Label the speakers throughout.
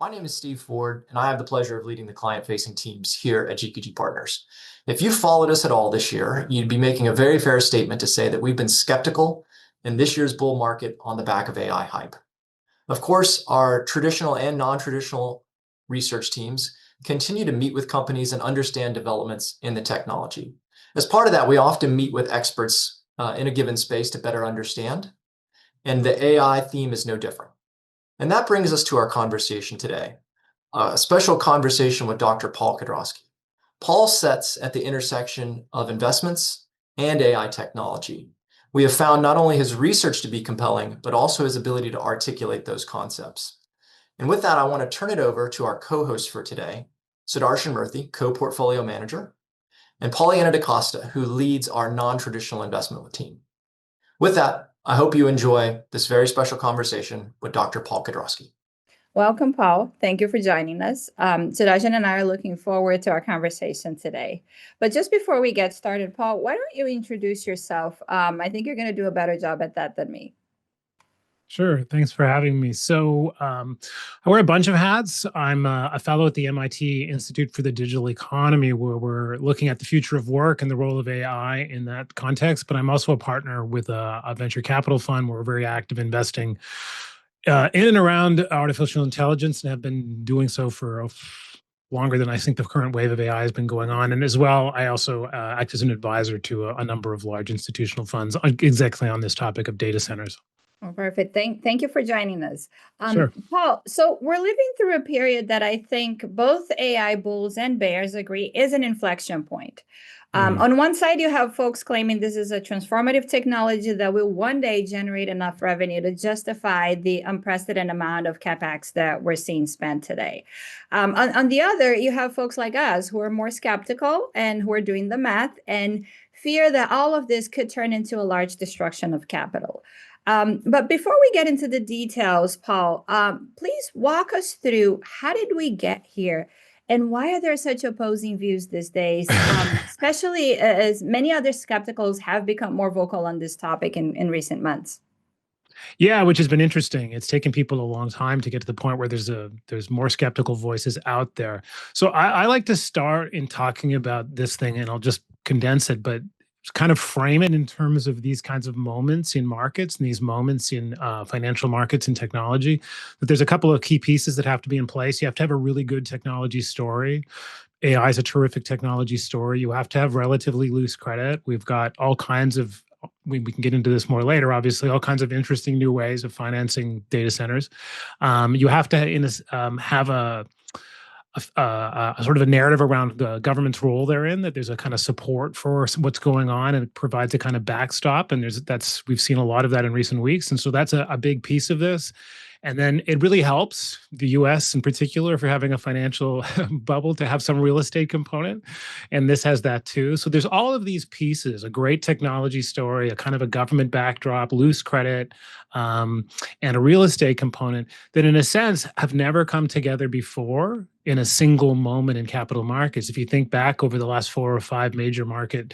Speaker 1: My name is Steve Ford, and I have the pleasure of leading the client-facing teams here at GQG Partners. If you followed us at all this year, you'd be making a very fair statement to say that we've been skeptical in this year's bull market on the back of AI hype. Of course, our traditional and non-traditional research teams continue to meet with companies and understand developments in the technology. As part of that, we often meet with experts in a given space to better understand, and the AI theme is no different. And that brings us to our conversation today, a special conversation with Dr. Paul Kedrosky. Paul sits at the intersection of investments and AI technology. We have found not only his research to be compelling, but also his ability to articulate those concepts. And with that, I want to turn it over to our co-host for today, Sudarshan Murthy, co-portfolio manager, and Polyana Costa, who leads our non-traditional investment team. With that, I hope you enjoy this very special conversation with Dr. Paul Kedrosky.
Speaker 2: Welcome, Paul. Thank you for joining us. Sudarshan and I are looking forward to our conversation today. But just before we get started, Paul, why don't you introduce yourself? I think you're going to do a better job at that than me.
Speaker 3: Sure. Thanks for having me. So I wear a bunch of hats. I'm a fellow at the MIT Institute for the Digital Economy, where we're looking at the future of work and the role of AI in that context. But I'm also a partner with a venture capital fund where we're very active investing in and around artificial intelligence and have been doing so for longer than I think the current wave of AI has been going on. And as well, I also act as an advisor to a number of large institutional funds exactly on this topic of data centers.
Speaker 2: Oh, perfect. Thank you for joining us.
Speaker 3: Sure.
Speaker 2: Paul, so we're living through a period that I think both AI bulls and bears agree is an inflection point. On one side, you have folks claiming this is a transformative technology that will one day generate enough revenue to justify the unprecedented amount of CapEx that we're seeing spent today. On the other, you have folks like us who are more skeptical and who are doing the math and fear that all of this could turn into a large destruction of capital. But before we get into the details, Paul, please walk us through how did we get here and why are there such opposing views these days, especially as many other skepticals have become more vocal on this topic in recent months?
Speaker 3: Yeah, which has been interesting. It's taken people a long time to get to the point where there's more skeptical voices out there. So I like to start in talking about this thing, and I'll just condense it, but kind of frame it in terms of these kinds of moments in markets and these moments in financial markets and technology, that there's a couple of key pieces that have to be in place. You have to have a really good technology story. AI is a terrific technology story. You have to have relatively loose credit. We've got all kinds of, we can get into this more later, obviously, all kinds of interesting new ways of financing data centers. You have to have a sort of a narrative around the government's role therein, that there's a kind of support for what's going on and it provides a kind of backstop. And we've seen a lot of that in recent weeks. And so that's a big piece of this. And then it really helps the US in particular, if you're having a financial bubble, to have some real estate component. And this has that too. So there's all of these pieces, a great technology story, a kind of a government backdrop, loose credit, and a real estate component that in a sense have never come together before in a single moment in capital markets. If you think back over the last 4 or 5 major market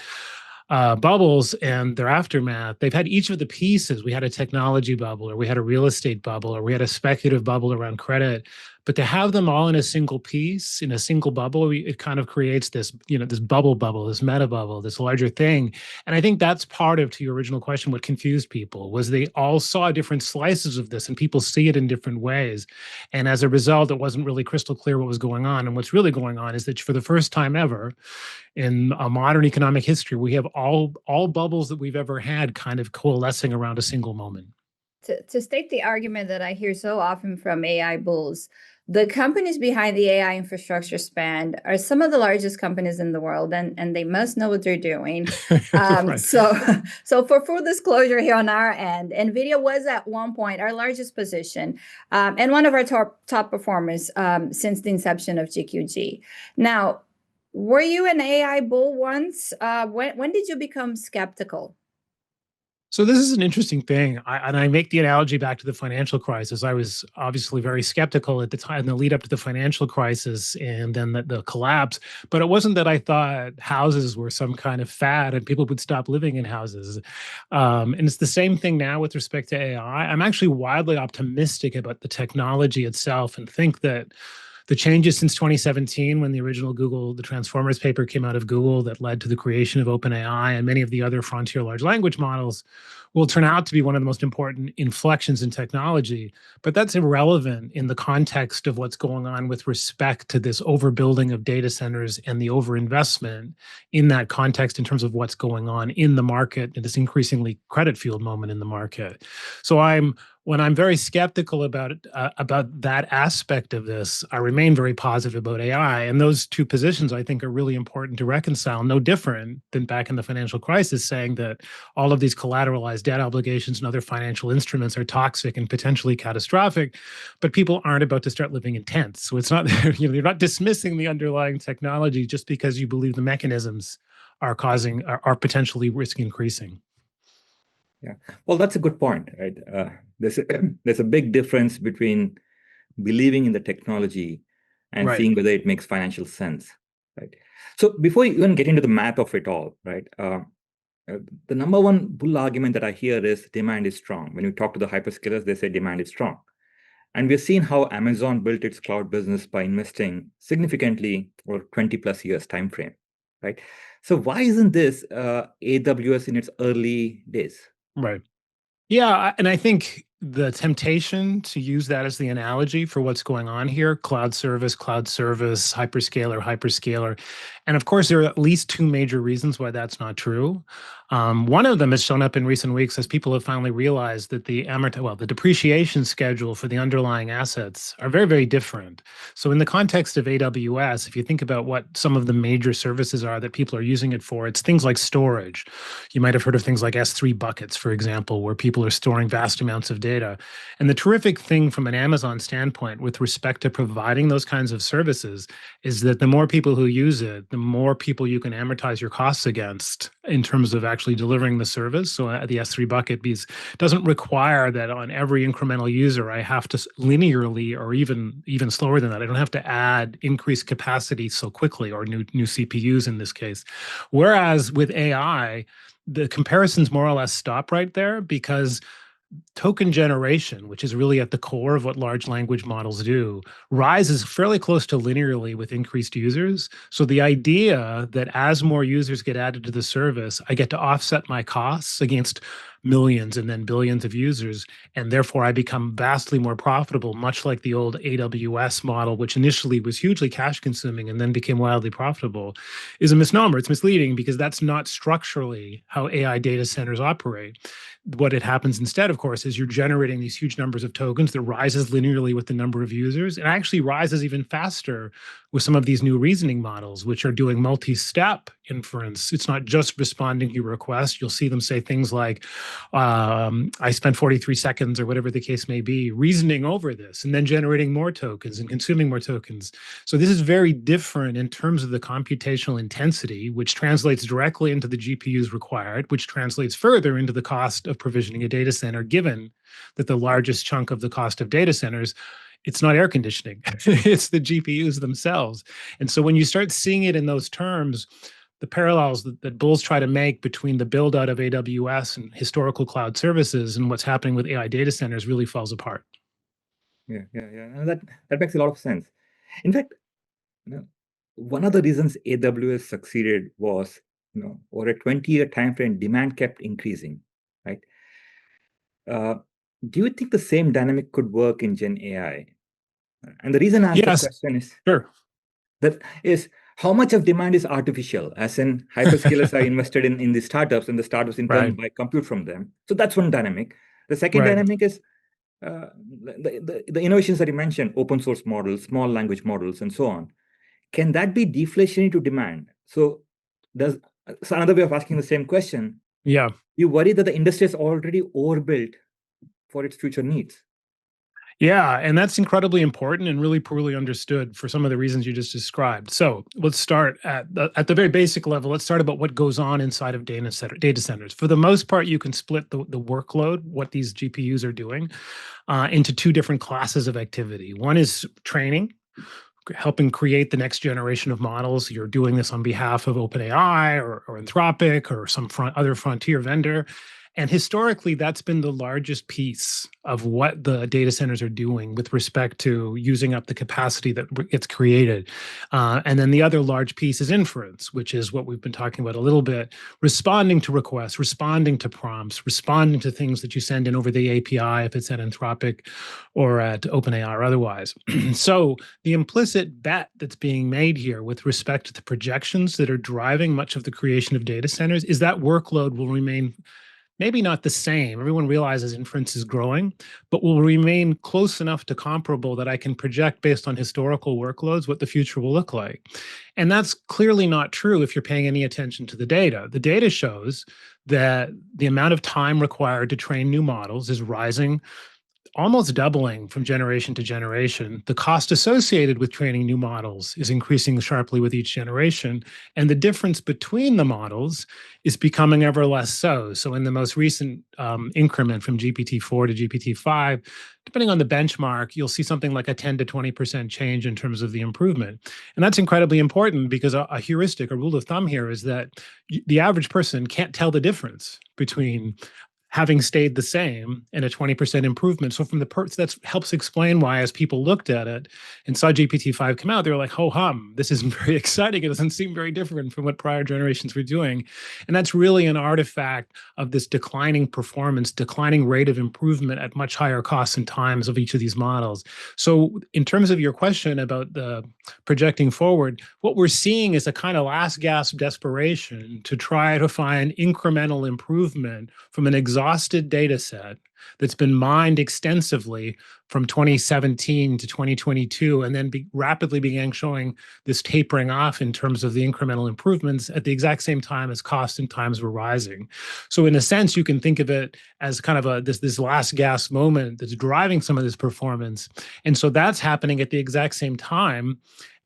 Speaker 3: bubbles and their aftermath, they've had each of the pieces. We had a technology bubble, or we had a real estate bubble, or we had a speculative bubble around credit. But to have them all in a single piece, in a single bubble, it kind of creates this, this bubble, this meta bubble, this larger thing. And I think that's part of, to your original question, what confused people was they all saw different slices of this and people see it in different ways. And as a result, it wasn't really crystal clear what was going on. And what's really going on is that for the first time ever in a modern economic history, we have all bubbles that we've ever had kind of coalescing around a single moment.
Speaker 2: To state the argument that I hear so often from AI bulls, the companies behind the AI infrastructure spend are some of the largest companies in the world, and they must know what they're doing.
Speaker 3: Right.
Speaker 2: So for full disclosure here on our end, NVIDIA was at one point our largest position and one of our top performers since the inception of GQG. Now, were you an AI bull once? When did you become skeptical?
Speaker 3: So this is an interesting thing, and I make the analogy back to the financial crisis. I was obviously very skeptical at the time, the lead up to the financial crisis, and then the collapse. But it wasn't that I thought houses were some kind of fad and people would stop living in houses. And it's the same thing now with respect to AI. I'm actually wildly optimistic about the technology itself, and think that the changes since 2017, when the original Google, the Transformers paper came out of Google that led to the creation of OpenAI and many of the other frontier large language models, will turn out to be one of the most important inflections in technology. But that's irrelevant in the context of what's going on with respect to this overbuilding of data centers and the overinvestment in that context in terms of what's going on in the market at this increasingly credit-fueled moment in the market. So when I'm very skeptical about that aspect of this, I remain very positive about AI. And those two positions, I think, are really important to reconcile. No different than back in the financial crisis, saying that all of these collateralized debt obligations and other financial instruments are toxic and potentially catastrophic, but people aren't about to start living in tents. So it's not, you're not dismissing the underlying technology just because you believe the mechanisms are potentially risk increasing.
Speaker 4: Yeah, well, that's a good point, right? There's a big difference between believing in the technology and
Speaker 3: Right.
Speaker 4: seeing whether it makes financial sense, right? So before you even get into the math of it all, right? The number one bull argument that I hear is demand is strong. When you talk to the hyperscalers, they say demand is strong. And we've seen how Amazon built its cloud business by investing significantly over 20 plus years time frame, right? So why isn't this AWS in its early days?
Speaker 3: Right. Yeah, and I think the temptation to use that as the analogy for what's going on here, cloud service, hyperscaler. And of course, there are at least two major reasons why that's not true. One of them has shown up in recent weeks as people have finally realized that the depreciation schedule for the underlying assets are very, very different. So in the context of AWS, if you think about what some of the major services are that people are using it for, it's things like storage. You might have heard of things like S3 buckets, for example, where people are storing vast amounts of data. And the terrific thing from an Amazon standpoint with respect to providing those kinds of services is that the more people who use it, the more people you can amortize your costs against in terms of actually delivering the service. So the S3 bucket doesn't require that on every incremental user, I have to linearly, or even slower than that, I don't have to add increased capacity so quickly, or new CPUs in this case. Whereas with AI, the comparisons more or less stop right there, because token generation, which is really at the core of what large language models do, rises fairly close to linearly with increased users. So the idea that as more users get added to the service, I get to offset my costs against millions and then billions of users, and therefore I become vastly more profitable, much like the old AWS model, which initially was hugely cash consuming and then became wildly profitable, is a misnomer. It's misleading, because that's not structurally how AI data centers operate. What it happens instead, of course, is you're generating these huge numbers of tokens that rises linearly with the number of users, and actually rises even faster with some of these new reasoning models, which are doing multi-step inference. It's not just responding to your request. You'll see them say things like, I spent 43 seconds, or whatever the case may be, reasoning over this, and then generating more tokens and consuming more tokens. So this is very different in terms of the computational intensity, which translates directly into the GPUs required, which translates further into the cost of provisioning a data center, given that the largest chunk of the cost of data centers, it's not air conditioning, it's the GPUs themselves. And so when you start seeing it in those terms, the parallels that bulls try to make between the build out of AWS and historical cloud services and what's happening with AI data centers really falls apart.
Speaker 4: Yeah. And that makes a lot of sense. In fact, one of the reasons AWS succeeded was, over a 20-year time frame, demand kept increasing, right? Do you think the same dynamic could work in Gen AI? And the reason I ask that question is,
Speaker 3: sure,
Speaker 4: that is, how much of demand is artificial, as in hyperscalers are invested in the startups, and the startups in turn buy compute from them. So that's one dynamic. The second dynamic is the innovations that you mentioned, open source models, small language models, and so on. Can that be deflationary to demand? So another way of asking the same question, you worry that the industry is already overbuilt for its future needs?
Speaker 3: Yeah, and that's incredibly important and really poorly understood for some of the reasons you just described. So let's start at the very basic level. Let's start about what goes on inside of data centers. For the most part, you can split the workload, what these GPUs are doing, into two different classes of activity. One is training, helping create the next generation of models. You're doing this on behalf of OpenAI or Anthropic or some other frontier vendor. And historically, that's been the largest piece of what the data centers are doing with respect to using up the capacity that gets created. And then the other large piece is inference, which is what we've been talking about a little bit, responding to requests, responding to prompts, responding to things that you send in over the API, if it's at Anthropic or at OpenAI or otherwise. So the implicit bet that's being made here with respect to the projections that are driving much of the creation of data centers is that workload will remain maybe not the same. Everyone realizes inference is growing, but will remain close enough to comparable that I can project based on historical workloads what the future will look like. And that's clearly not true if you're paying any attention to the data. The data shows that the amount of time required to train new models is rising, almost doubling from generation to generation. The cost associated with training new models is increasing sharply with each generation. And the difference between the models is becoming ever less so. So in the most recent increment from GPT-4 to GPT-5, depending on the benchmark, you'll see something like a 10 to 20% change in terms of the improvement. And that's incredibly important because a heuristic, a rule of thumb here is that the average person can't tell the difference between having stayed the same and a 20% improvement. So from that helps explain why, as people looked at it and saw GPT-5 come out, they were like, ho hum, this isn't very exciting. It doesn't seem very different from what prior generations were doing. And that's really an artifact of this declining performance, declining rate of improvement at much higher costs and times of each of these models. So in terms of your question about the projecting forward, what we're seeing is a kind of last gasp desperation to try to find incremental improvement from an exhausted data set that's been mined extensively from 2017 to 2022, and then rapidly began showing this tapering off in terms of the incremental improvements at the exact same time as cost and times were rising. So in a sense, you can think of it as kind of this last gasp moment that's driving some of this performance. And so that's happening at the exact same time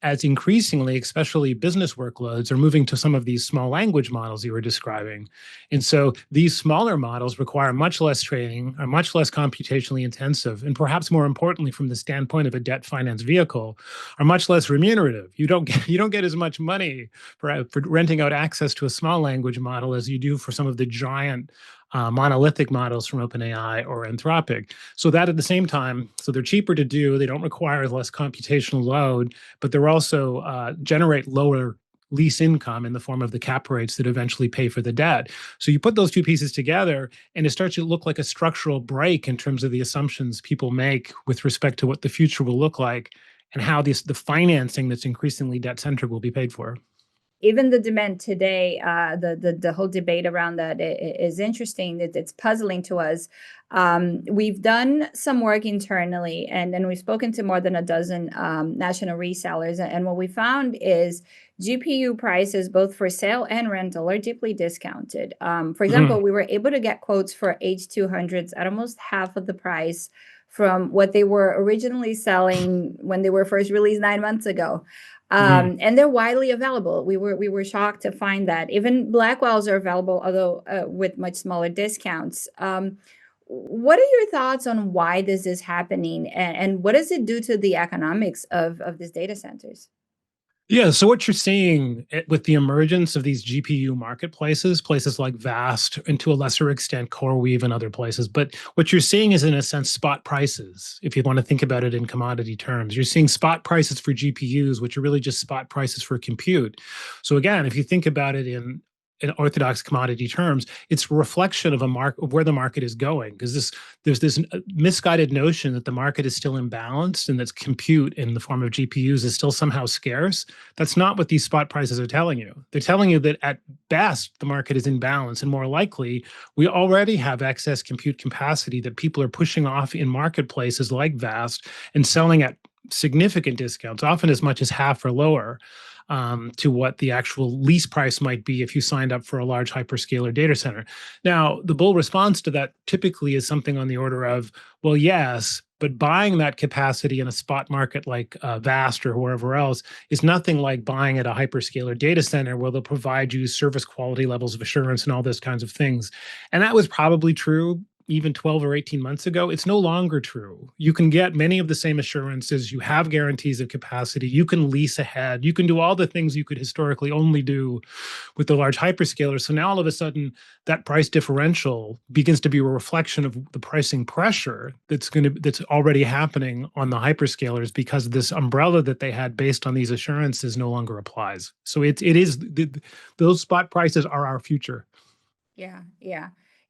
Speaker 3: as increasingly, especially business workloads, are moving to some of these small language models you were describing. And so these smaller models require much less training, are much less computationally intensive, and perhaps more importantly, from the standpoint of a debt finance vehicle, are much less remunerative. You don't get as much money for renting out access to a small language model as you do for some of the giant monolithic models from OpenAI or Anthropic. So that at the same time, so they're cheaper to do, they don't require less computational load, but they're also generate lower lease income in the form of the cap rates that eventually pay for the debt. So you put those two pieces together and it starts to look like a structural break in terms of the assumptions people make with respect to what the future will look like and how the financing that's increasingly debt-centric will be paid for.
Speaker 2: Even the demand today, the whole debate around that is interesting. It's puzzling to us. We've done some work internally, and then we've spoken to more than a dozen national resellers. And what we found is GPU prices, both for sale and rental, are deeply discounted. For example, we were able to get quotes for H200s at almost half of the price from what they were originally selling when they were first released 9 months ago. And they're widely available. We were shocked to find that even Blackwells are available, although with much smaller discounts. What are your thoughts on why this is happening, and what does it do to the economics of these data centers?
Speaker 3: Yeah, so what you're seeing with the emergence of these GPU marketplaces, places like Vast, and to a lesser extent CoreWeave and other places, but what you're seeing is, in a sense, spot prices. If you want to think about it in commodity terms, you're seeing spot prices for GPUs, which are really just spot prices for compute. So again, if you think about it in orthodox commodity terms, it's a reflection of of where the market is going, because there's this misguided notion that the market is still imbalanced and that compute in the form of GPUs is still somehow scarce. That's not what these spot prices are telling you. They're telling you that at best, the market is in balance, and more likely, we already have excess compute capacity that people are pushing off in marketplaces like Vast and selling at significant discounts, often as much as half or lower, to what the actual lease price might be if you signed up for a large hyperscaler data center. Now, the bull response to that typically is something on the order of, well, yes, But buying that capacity in a spot market like Vast or wherever else is nothing like buying at a hyperscaler data center where they'll provide you service quality levels of assurance and all those kinds of things. And that was probably true even 12 or 18 months ago. It's no longer true. You can get many of the same assurances. You have guarantees of capacity. You can lease ahead. You can do all the things you could historically only do with the large hyperscalers. So now all of a sudden, that price differential begins to be a reflection of the pricing pressure that's already happening on the hyperscalers because this umbrella that they had based on these assurances no longer applies. So those spot prices are our future.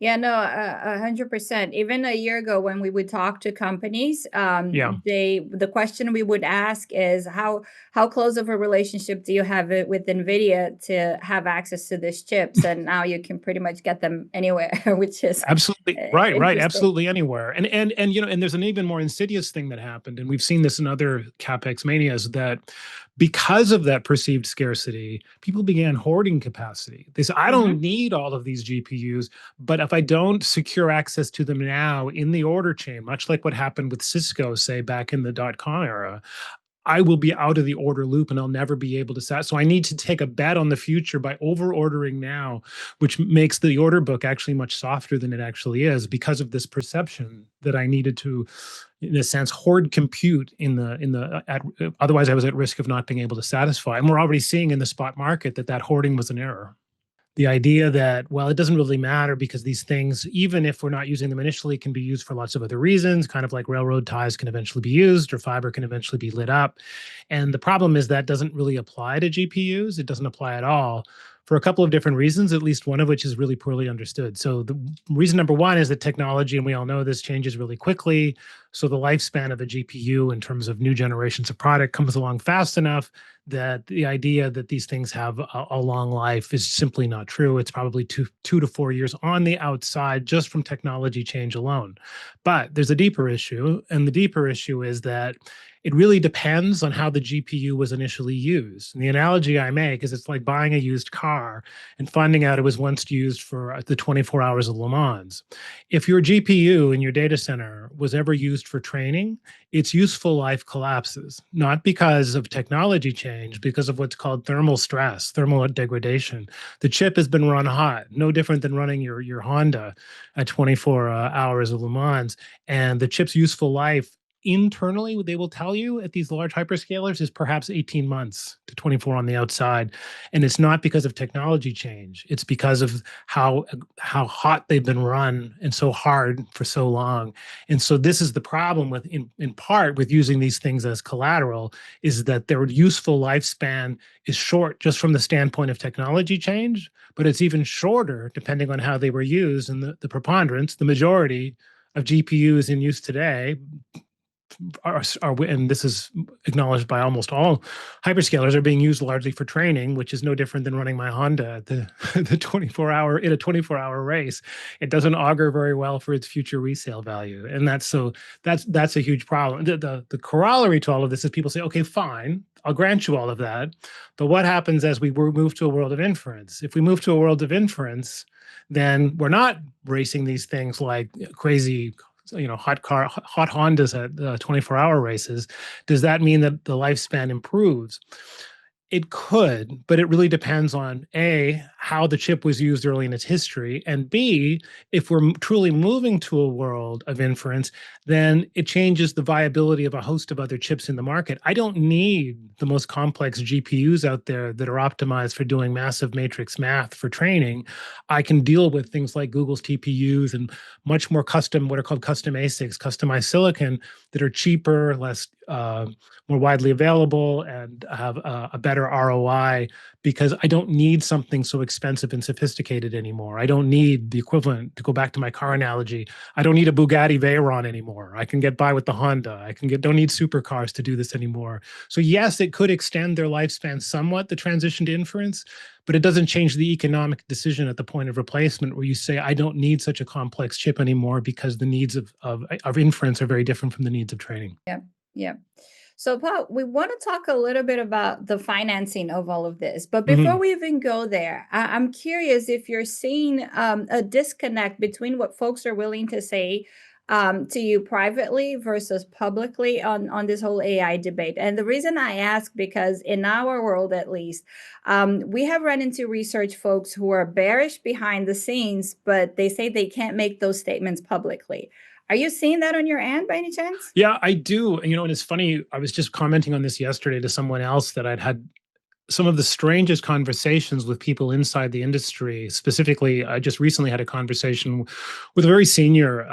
Speaker 2: Yeah, no, 100%. Even a year ago, when we would talk to companies, the question we would ask is how close of a relationship do you have with NVIDIA to have access to these chips? And now you can pretty much get them anywhere, which is
Speaker 3: absolutely right, absolutely anywhere. And there's an even more insidious thing that happened, and we've seen this in other CapEx manias, that because of that perceived scarcity, people began hoarding capacity. They said, I don't need all of these GPUs, but if I don't secure access to them now in the order chain, much like what happened with Cisco, say back in the dotcom era, I will be out of the order loop and I'll never be able to set. So I need to take a bet on the future by over ordering now, which makes the order book actually much softer than it actually is because of this perception that I needed to, in a sense, hoard compute otherwise I was at risk of not being able to satisfy. And we're already seeing in the spot market that hoarding was an error. The idea that, well, it doesn't really matter because these things, even if we're not using them initially, can be used for lots of other reasons, kind of like railroad ties can eventually be used or fiber can eventually be lit up. And the problem is that doesn't really apply to GPUs. It doesn't apply at all for a couple of different reasons, at least one of which is really poorly understood. So the reason number one is that technology, and we all know this, changes really quickly. So the lifespan of a GPU in terms of new generations of product comes along fast enough that the idea that these things have a long life is simply not true. It's probably two to 4 years on the outside just from technology change alone. But there's a deeper issue, and the deeper issue is that it really depends on how the GPU was initially used. And the analogy I make is it's like buying a used car and finding out it was once used for the 24 hours of Le Mans. If your GPU in your data center was ever used for training, its useful life collapses, not because of technology change, because of what's called thermal stress, thermal degradation. The chip has been run hot, no different than running your Honda at 24 hours of Le Mans. And the chip's useful life internally, they will tell you at these large hyperscalers, is perhaps 18 months to 24 on the outside. And it's not because of technology change. It's because of how hot they've been run and so hard for so long. And so this is the problem with, in part, with using these things as collateral, is that their useful lifespan is short just from the standpoint of technology change, but it's even shorter depending on how they were used. And the preponderance, the majority of GPUs in use today are, and this is acknowledged by almost all hyperscalers, are being used largely for training, which is no different than running my Honda at the 24-hour race. It doesn't augur very well for its future resale value, and that's a huge problem. The corollary to all of this is people say, okay, fine, I'll grant you all of that, but what happens as we move to a world of inference? If we move to a world of inference, then we're not racing these things like crazy, hot Hondas at 24-hour races. Does that mean that the lifespan improves? It could, but it really depends on A, how the chip was used early in its history, and B, if we're truly moving to a world of inference, then it changes the viability of a host of other chips in the market. I don't need the most complex GPUs out there that are optimized for doing massive matrix math for training. I can deal with things like Google's TPUs and much more custom, what are called custom ASICs, customized silicon, that are cheaper, less, more widely available, and have a better ROI, because I don't need something so expensive and sophisticated anymore. I don't need the equivalent, to go back to my car analogy, I don't need a Bugatti Veyron anymore. I can get by with the Honda. Don't need supercars to do this anymore. So yes, it could extend their lifespan somewhat, the transition to inference, but it doesn't change the economic decision at the point of replacement, where you say, I don't need such a complex chip anymore because the needs of inference are very different from the needs of training.
Speaker 2: Yeah. So, Paul, we want to talk a little bit about the financing of all of this. But before we even go there, I'm curious if you're seeing a disconnect between what folks are willing to say to you privately versus publicly on this whole AI debate? And the reason I ask, because in our world, at least, we have run into research folks who are bearish behind the scenes, but they say they can't make those statements publicly. Are you seeing that on your end by any chance?
Speaker 3: Yeah, I do. And it's funny, I was just commenting on this yesterday to someone else that I'd had some of the strangest conversations with people inside the industry. Specifically, I just recently had a conversation with a very senior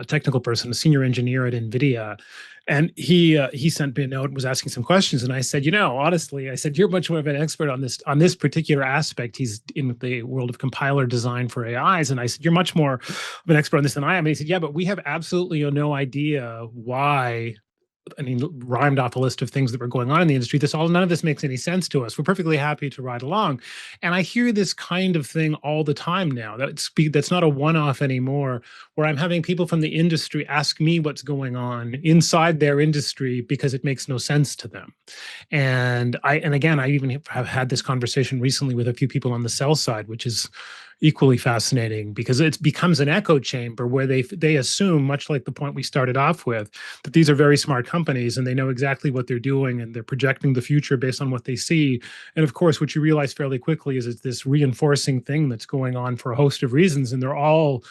Speaker 3: technical person, a senior engineer at NVIDIA. And he sent me a note and was asking some questions. And I said, honestly, I said, you're much more of an expert on this particular aspect. He's in the world of compiler design for AIs. And I said, you're much more of an expert on this than I am. And he said, yeah, but we have absolutely no idea why. Rhymed off a list of things that were going on in the industry. None of this makes any sense to us. We're perfectly happy to ride along. And I hear this kind of thing all the time now. That's not a one-off anymore, where I'm having people from the industry ask me what's going on inside their industry because it makes no sense to them. And again, I even have had this conversation recently with a few people on the sell side, which is equally fascinating, because it becomes an echo chamber where they assume, much like the point we started off with, that these are very smart companies and they know exactly what they're doing and they're projecting the future based on what they see. And of course, what you realize fairly quickly is it's this reinforcing thing that's going on for a host of reasons, and they're all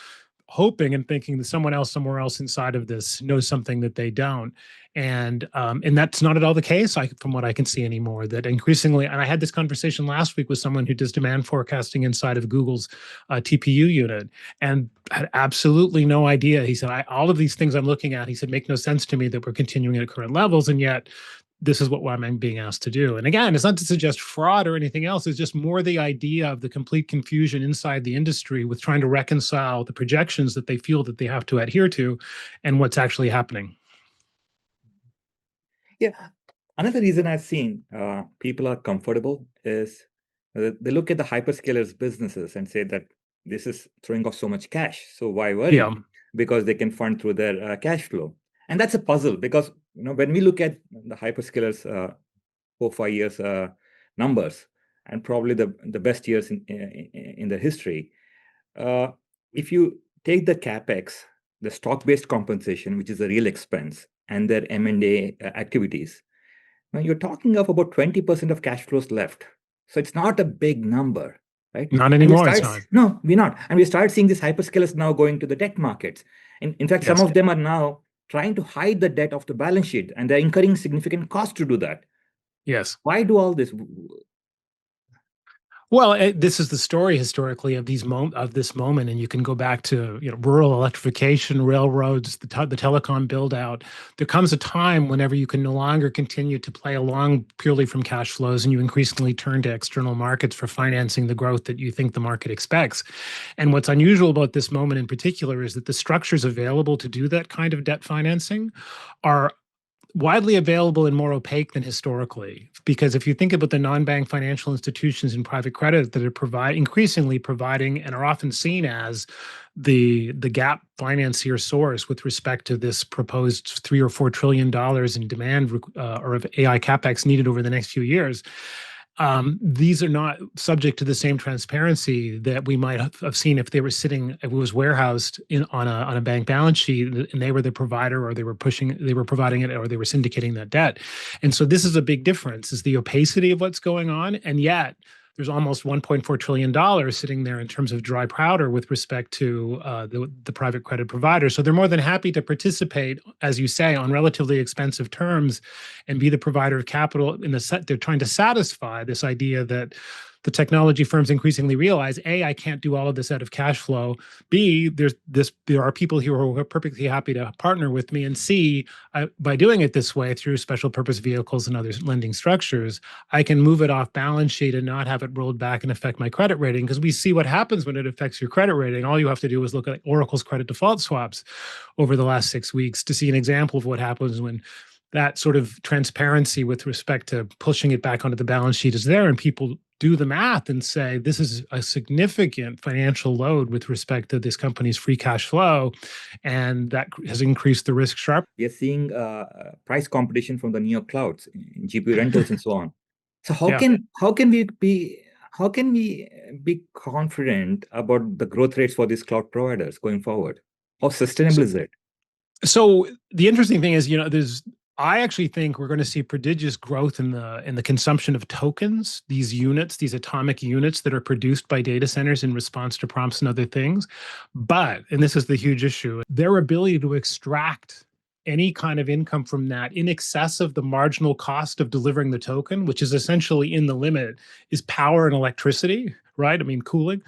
Speaker 3: hoping and thinking that someone else somewhere else inside of this knows something that they don't. And that's not at all the case, from what I can see anymore. That increasingly, and I had this conversation last week with someone who does demand forecasting inside of Google's TPU unit, and had absolutely no idea. He said, all of these things I'm looking at, he said, make no sense to me that we're continuing at current levels, and yet this is what I'm being asked to do. And again, it's not to suggest fraud or anything else. It's just more the idea of the complete confusion inside the industry with trying to reconcile the projections that they feel that they have to adhere to and what's actually happening.
Speaker 4: Yeah. Another reason I've seen people are comfortable is they look at the hyperscalers businesses and say that this is throwing off so much cash. So why worry?
Speaker 3: Yeah.
Speaker 4: Because they can fund through their cash flow. And that's a puzzle, because when we look at the hyperscalers 4-5 years numbers, and probably the best years in the history, if you take the capex, the stock-based compensation, which is a real expense, and their M&A activities, now you're talking of about 20% of cash flows left. So it's not a big number, right?
Speaker 3: Not anymore. It's not.
Speaker 4: No, we're not. And we start seeing these hyperscalers now going to the debt markets. In fact,
Speaker 3: Yes.
Speaker 4: some of them are now trying to hide the debt off the balance sheet, and they're incurring significant cost to do that.
Speaker 3: Yes.
Speaker 4: Why do all this?
Speaker 3: Well, this is the story historically of this moment, and you can go back to rural electrification, railroads, the telecom build out. There comes a time whenever you can no longer continue to play along purely from cash flows, and you increasingly turn to external markets for financing the growth that you think the market expects. And what's unusual about this moment in particular is that the structures available to do that kind of debt financing are widely available and more opaque than historically. Because if you think about the non-bank financial institutions and private credit that are increasingly providing and are often seen as the gap financier source with respect to this proposed $3 or $4 trillion in demand or of AI capex needed over the next few years, these are not subject to the same transparency that we might have seen if it was warehoused on a bank balance sheet and they were the provider, or they were providing it, or they were syndicating that debt. And so this is a big difference, is the opacity of what's going on. And yet there's almost $1.4 trillion sitting there in terms of dry powder with respect to the private credit providers. So they're more than happy to participate, as you say, on relatively expensive terms and be the provider of capital. They're trying to satisfy this idea that the technology firms increasingly realize, A, I can't do all of this out of cash flow. B, there are people here who are perfectly happy to partner with me. And C, by doing it this way through special purpose vehicles and other lending structures, I can move it off balance sheet and not have it rolled back and affect my credit rating. Because we see what happens when it affects your credit rating. All you have to do is look at Oracle's credit default swaps over the last 6 weeks to see an example of what happens when that sort of transparency with respect to pushing it back onto the balance sheet is there, and people do the math and say, this is a significant financial load with respect to this company's free cash flow, and that has increased the risk sharply.
Speaker 4: We are seeing price competition from the neo clouds, GPU rentals, and so on. So how can we be confident about the growth rates for these cloud providers going forward? How sustainable is it?
Speaker 3: So the interesting thing is, I actually think we're going to see prodigious growth in the consumption of tokens, these units, these atomic units that are produced by data centers in response to prompts and other things. But, and this is the huge issue, their ability to extract any kind of income from that in excess of the marginal cost of delivering the token, which is essentially in the limit, is power and electricity, right? I mean, cooling.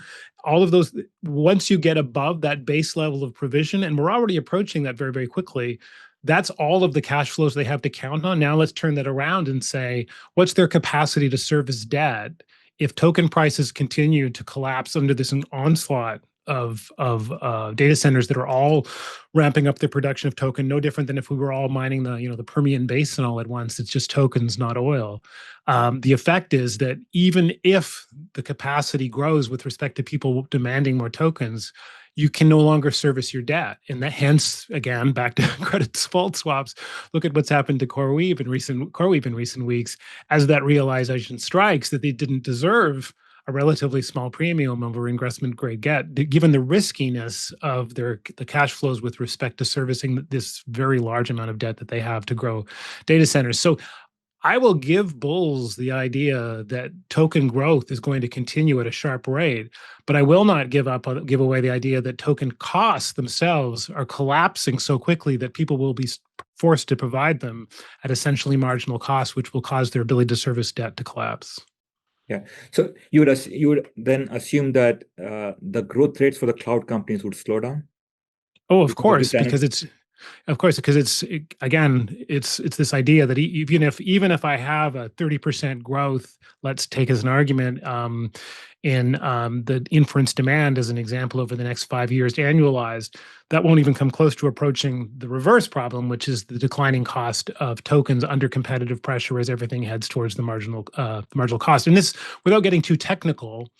Speaker 3: All of those, once you get above that base level of provision, and we're already approaching that very, very quickly, that's all of the cash flows they have to count on. Now let's turn that around and say, what's their capacity to service debt if token prices continue to collapse under this onslaught of data centers that are all ramping up their production of token, no different than if we were all mining the Permian Basin all at once. It's just tokens, not oil. The effect is that even if the capacity grows with respect to people demanding more tokens, you can no longer service your debt. And that, hence, again, back to credit default swaps, look at what's happened to CoreWeave in recent weeks, as that realization strikes that they didn't deserve a relatively small premium over investment grade debt, given the riskiness of the cash flows with respect to servicing this very large amount of debt that they have to grow data centers. So I will give bulls the idea that token growth is going to continue at a sharp rate, but I will not give away the idea that token costs themselves are collapsing so quickly that people will be forced to provide them at essentially marginal cost, which will cause their ability to service debt to collapse.
Speaker 4: Yeah. So you would then assume that the growth rates for the cloud companies would slow down?
Speaker 3: Oh, of course, because it's this idea that even if I have a 30% growth, let's take as an argument in the inference demand as an example over the next 5 years annualized, that won't even come close to approaching the reverse problem, which is the declining cost of tokens under competitive pressure as everything heads towards the marginal cost. And this, without getting too technical,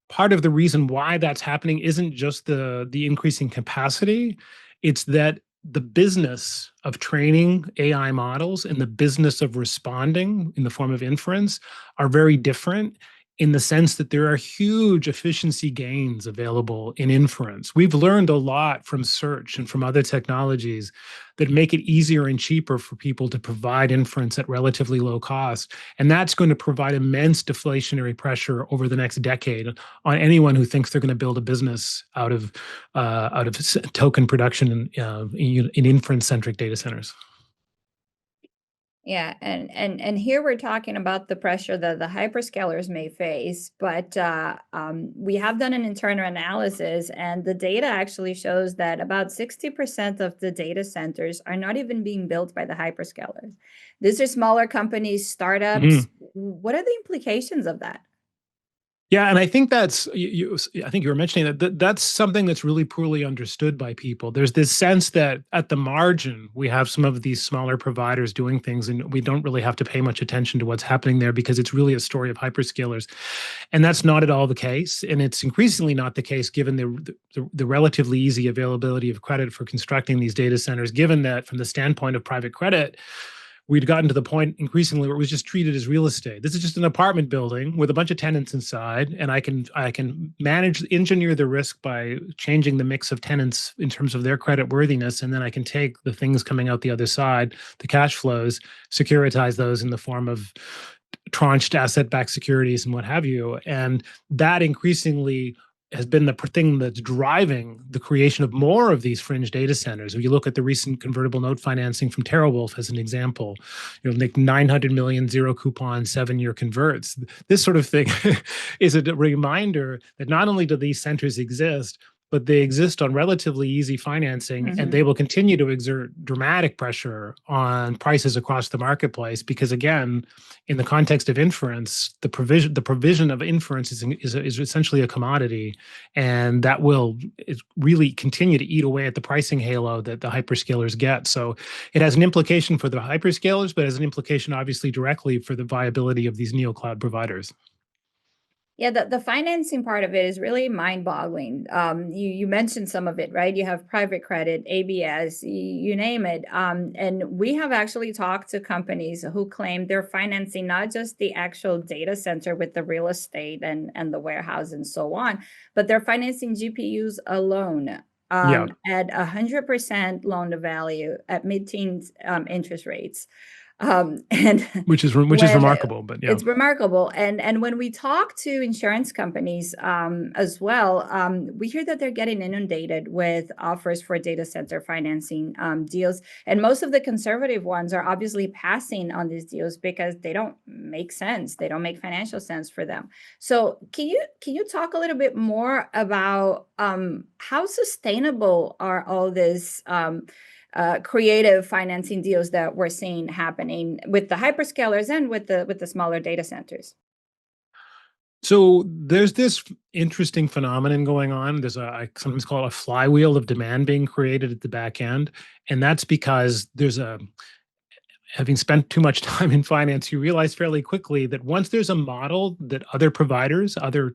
Speaker 3: part of the reason why that's happening isn't just the increasing capacity, it's that the business of training AI models and the business of responding in the form of inference are very different, in the sense that there are huge efficiency gains available in inference. We've learned a lot from search and from other technologies that make it easier and cheaper for people to provide inference at relatively low cost. And that's going to provide immense deflationary pressure over the next decade on anyone who thinks they're going to build a business out of token production in inference-centric data centers.
Speaker 2: Yeah, and here we're talking about the pressure that the hyperscalers may face, but we have done an internal analysis, and the data actually shows that about 60% of the data centers are not even being built by the hyperscalers. These are smaller companies, startups. Mm-hmm. What are the implications of that?
Speaker 3: Yeah, and I think I think you were mentioning that's something that's really poorly understood by people. There's this sense that at the margin, we have some of these smaller providers doing things, and we don't really have to pay much attention to what's happening there because it's really a story of hyperscalers. And that's not at all the case. And it's increasingly not the case given the relatively easy availability of credit for constructing these data centers, given that from the standpoint of private credit, we'd gotten to the point increasingly where it was just treated as real estate. This is just an apartment building with a bunch of tenants inside, and I can engineer the risk by changing the mix of tenants in terms of their credit worthiness, and then I can take the things coming out the other side, the cash flows, securitize those in the form of tranched asset-backed securities and what have you. And that increasingly has been the thing that's driving the creation of more of these fringe data centers. If you look at the recent convertible note financing from TeraWulf as an example, like 900 million zero coupon 7-year converts. This sort of thing is a reminder that not only do these centers exist, but they exist on relatively easy financing, mm-hmm. and they will continue to exert dramatic pressure on prices across the marketplace. Because again, in the context of inference, the provision of inference is essentially a commodity, and that will really continue to eat away at the pricing halo that the hyperscalers get. So it has an implication for the hyperscalers, but it has an implication obviously directly for the viability of these neocloud providers.
Speaker 2: Yeah, the financing part of it is really mind-boggling. You mentioned some of it, right? You have private credit, ABS, you name it. And we have actually talked to companies who claim they're financing not just the actual data center with the real estate and the warehouse and so on, but they're financing GPUs alone. at 100% loan to value at mid-teens interest rates. And
Speaker 3: which is remarkable, but yeah,
Speaker 2: it's remarkable. And when we talk to insurance companies as well, we hear that they're getting inundated with offers for data center financing deals. And most of the conservative ones are obviously passing on these deals because they don't make sense. They don't make financial sense for them. So can you talk a little bit more about how sustainable are all this creative financing deals that we're seeing happening with the hyperscalers and with the smaller data centers?
Speaker 3: So there's this interesting phenomenon going on. I sometimes call it a flywheel of demand being created at the back end. And that's because having spent too much time in finance, you realize fairly quickly that once there's a model that other providers, other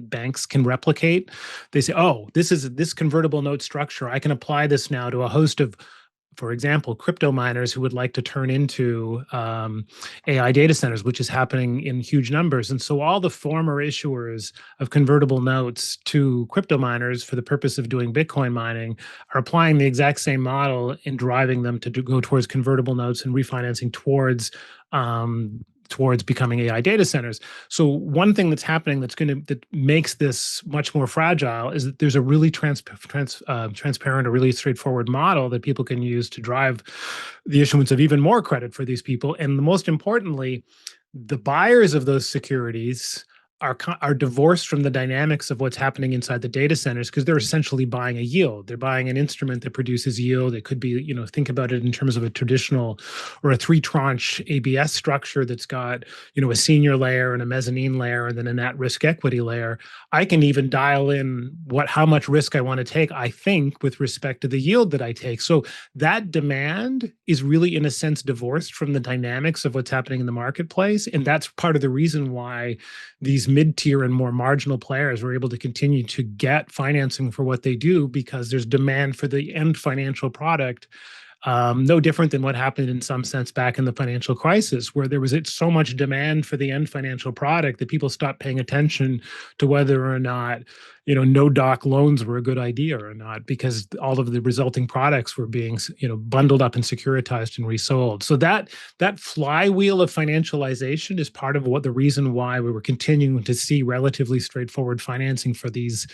Speaker 3: banks can replicate, they say, oh, this convertible note structure, I can apply this now to a host of, for example, crypto miners who would like to turn into AI data centers, which is happening in huge numbers. And so all the former issuers of convertible notes to crypto miners for the purpose of doing Bitcoin mining are applying the exact same model and driving them to go towards convertible notes and refinancing towards becoming AI data centers. So one thing that's happening that makes this much more fragile is that there's a really transparent or really straightforward model that people can use to drive the issuance of even more credit for these people. And most importantly, the buyers of those securities are divorced from the dynamics of what's happening inside the data centers because they're essentially buying a yield. They're buying an instrument that produces yield. It could be, think about it in terms of a traditional or a three-tranche ABS structure that's got, a senior layer and a mezzanine layer and then a net risk equity layer. I can even dial in how much risk I want to take, I think, with respect to the yield that I take. So that demand is really, in a sense, divorced from the dynamics of what's happening in the marketplace. And that's part of the reason why these mid-tier and more marginal players were able to continue to get financing for what they do because there's demand for the end financial product. No different than what happened in some sense back in the financial crisis, where there was so much demand for the end financial product that people stopped paying attention to whether or not, no doc loans were a good idea or not, because all of the resulting products were being, bundled up and securitized and resold. So that flywheel of financialization is part of the reason why we were continuing to see relatively straightforward financing for these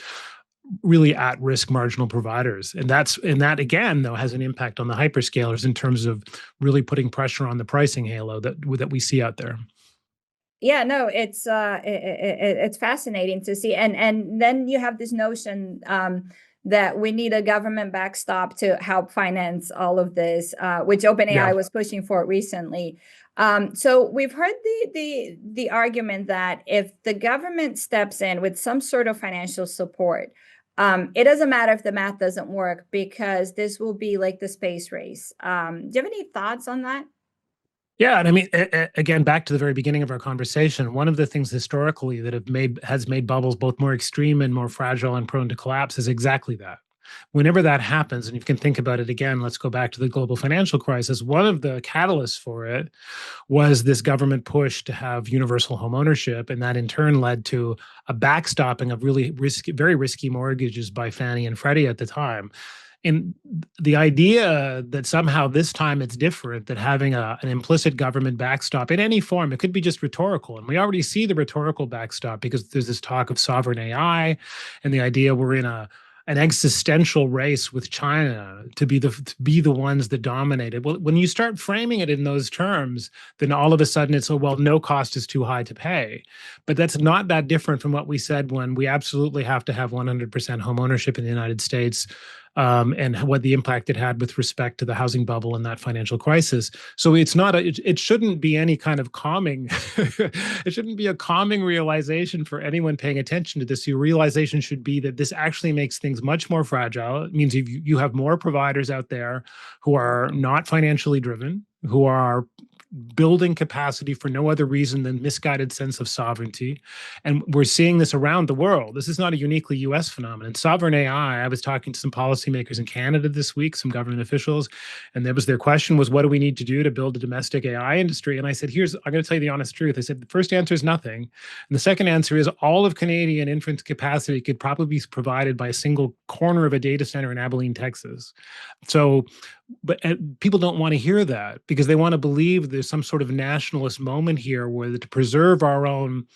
Speaker 3: really at-risk marginal providers. And that again, though, has an impact on the hyperscalers in terms of really putting pressure on the pricing halo that we see out there.
Speaker 2: Yeah, no, it's fascinating to see. And then you have this notion that we need a government backstop to help finance all of this, which OpenAI was pushing for recently. So we've heard the argument that if the government steps in with some sort of financial support, it doesn't matter if the math doesn't work because this will be like the space race. Do you have any thoughts on that?
Speaker 3: Yeah, and I mean, again, back to the very beginning of our conversation, one of the things historically that has made bubbles both more extreme and more fragile and prone to collapse is exactly that. Whenever that happens, and you can think about it again, let's go back to the global financial crisis. One of the catalysts for it was this government push to have universal home ownership, and that in turn led to a backstopping of really very risky mortgages by Fannie and Freddie at the time. And the idea that somehow this time it's different, that having an implicit government backstop in any form, it could be just rhetorical. And we already see the rhetorical backstop because there's this talk of sovereign AI and the idea we're in an existential race with China to be the ones that dominate it. Well, when you start framing it in those terms, then all of a sudden it's, no cost is too high to pay. But that's not that different from what we said when we absolutely have to have 100% home ownership in the United States. And what the impact it had with respect to the housing bubble and that financial crisis. So it's not it shouldn't be any kind of calming. It shouldn't be a calming realization for anyone paying attention to this. Your realization should be that this actually makes things much more fragile. It means you have more providers out there who are not financially driven, who are building capacity for no other reason than misguided sense of sovereignty. And we're seeing this around the world. This is not a uniquely US phenomenon. Sovereign AI, I was talking to some policymakers in Canada this week, some government officials, and their question was, what do we need to do to build a domestic AI industry? And I said, I'm going to tell you the honest truth. I said, the first answer is nothing. And the second answer is all of Canadian inference capacity could probably be provided by a single corner of a data center in Abilene, Texas. So, but people don't want to hear that because they want to believe there's some sort of nationalist moment here where to preserve our own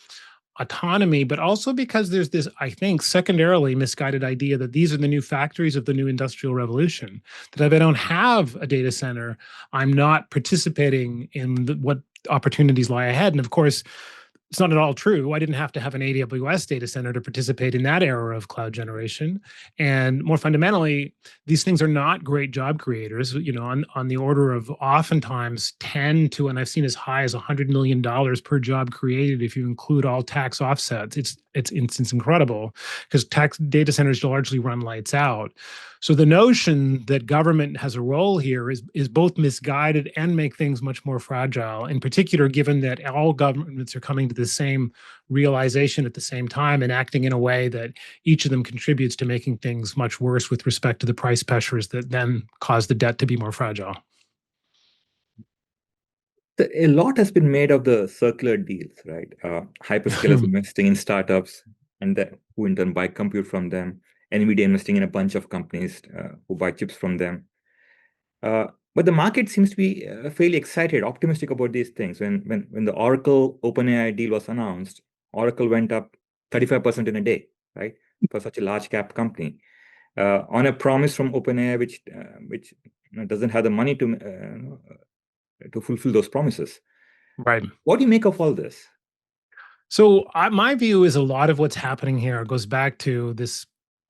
Speaker 3: autonomy, but also because there's this, I think, secondarily misguided idea that these are the new factories of the new industrial revolution, that if I don't have a data center, I'm not participating in what opportunities lie ahead. And of course, it's not at all true. I didn't have to have an AWS data center to participate in that era of cloud generation. And more fundamentally, these things are not great job creators, on the order of oftentimes 10 to, and I've seen as high as $100 million per job created if you include all tax offsets. It's incredible because tax data centers largely run lights out. So the notion that government has a role here is both misguided and make things much more fragile, in particular, given that all governments are coming to the same realization at the same time and acting in a way that each of them contributes to making things much worse with respect to the price pressures that then cause the debt to be more fragile.
Speaker 4: A lot has been made of the circular deals, right? Hyperscalers investing in startups and who in turn buy compute from them. NVIDIA investing in a bunch of companies who buy chips from them. But the market seems to be fairly excited, optimistic about these things. When the Oracle OpenAI deal was announced, Oracle went up 35% in a day, right? For such a large cap company. On a promise from OpenAI, which doesn't have the money to fulfill those promises.
Speaker 3: Right.
Speaker 4: What do you make of all this?
Speaker 3: So my view is a lot of what's happening here goes back to this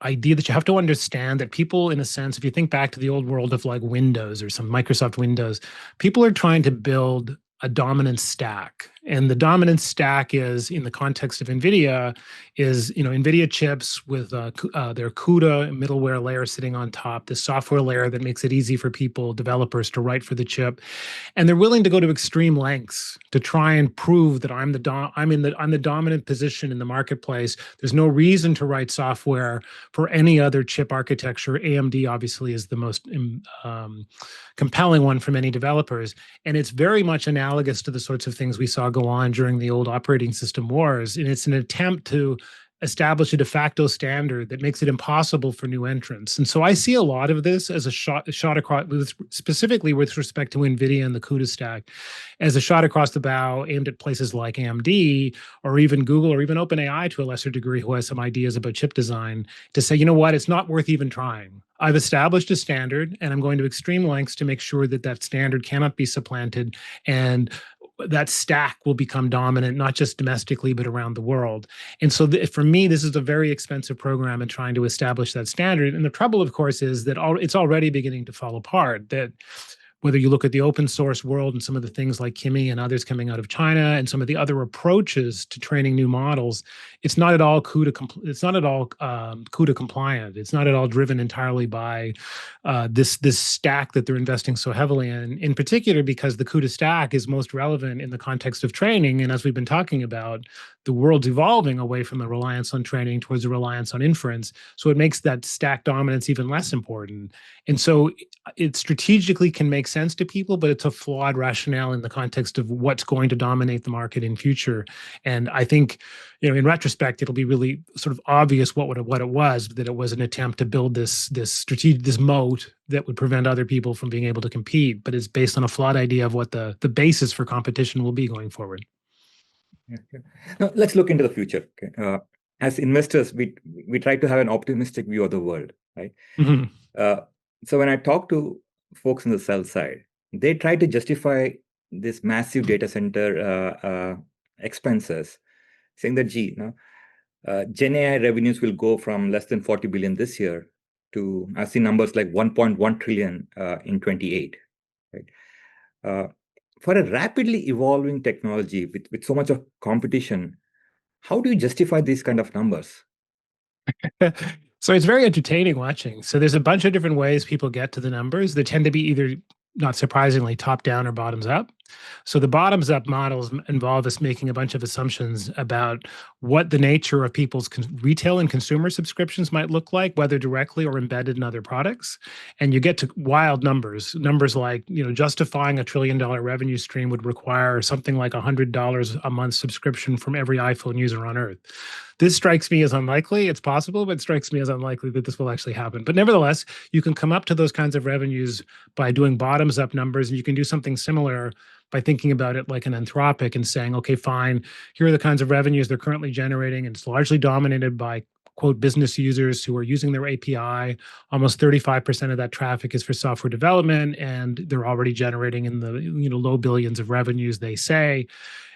Speaker 3: idea that you have to understand that people, in a sense, if you think back to the old world of like Windows or some Microsoft Windows, people are trying to build a dominant stack. And the dominant stack is, in the context of NVIDIA, is NVIDIA chips with their CUDA middleware layer sitting on top, the software layer that makes it easy for people, developers, to write for the chip. And they're willing to go to extreme lengths to try and prove that I'm the dominant position in the marketplace. There's no reason to write software for any other chip architecture. AMD obviously is the most compelling one for many developers. And it's very much analogous to the sorts of things we saw go on during the old operating system wars. And it's an attempt to establish a de facto standard that makes it impossible for new entrants. And so I see a lot of this as a shot across, specifically with respect to NVIDIA and the CUDA stack, as a shot across the bow aimed at places like AMD or even Google or even OpenAI to a lesser degree, who has some ideas about chip design, to say, you know what, it's not worth even trying. I've established a standard and I'm going to extreme lengths to make sure that that standard cannot be supplanted, and that stack will become dominant, not just domestically, but around the world. And so for me, this is a very expensive program in trying to establish that standard. And the trouble, of course, is that it's already beginning to fall apart. That whether you look at the open source world and some of the things like Kimi and others coming out of China and some of the other approaches to training new models, it's not at all CUDA compliant. It's not at all driven entirely by this stack that they're investing so heavily in particular, because the CUDA stack is most relevant in the context of training. And as we've been talking about, the world's evolving away from a reliance on training towards a reliance on inference. So it makes that stack dominance even less important. And so it strategically can make sense to people, but it's a flawed rationale in the context of what's going to dominate the market in future. And I think, in retrospect, it'll be really sort of obvious what it was, that it was an attempt to build this moat that would prevent other people from being able to compete. But it's based on a flawed idea of what the basis for competition will be going forward.
Speaker 4: Okay. Now let's look into the future. Okay. As investors, we try to have an optimistic view of the world, right?
Speaker 3: Mm-hmm.
Speaker 4: So when I talk to folks on the sell side, they try to justify this massive data center expenses, saying that, Gen AI revenues will go from less than 40 billion this year to, I see numbers like 1.1 trillion in 28. Right? For a rapidly evolving technology with so much of competition, how do you justify these kind of numbers?
Speaker 3: So it's very entertaining watching. So there's a bunch of different ways people get to the numbers. They tend to be either, not surprisingly, top down or bottoms up. So the bottoms up models involve us making a bunch of assumptions about what the nature of people's retail and consumer subscriptions might look like, whether directly or embedded in other products. And you get to wild numbers like, justifying $1 trillion revenue stream would require something like $100 a month subscription from every iPhone user on Earth. This strikes me as unlikely. It's possible, but it strikes me as unlikely that this will actually happen. But nevertheless, you can come up to those kinds of revenues by doing bottoms up numbers, and you can do something similar by thinking about it like an Anthropic and saying, okay, fine, here are the kinds of revenues they're currently generating. And it's largely dominated by, quote, business users who are using their API. Almost 35% of that traffic is for software development, and they're already generating in the low billions of revenues, they say.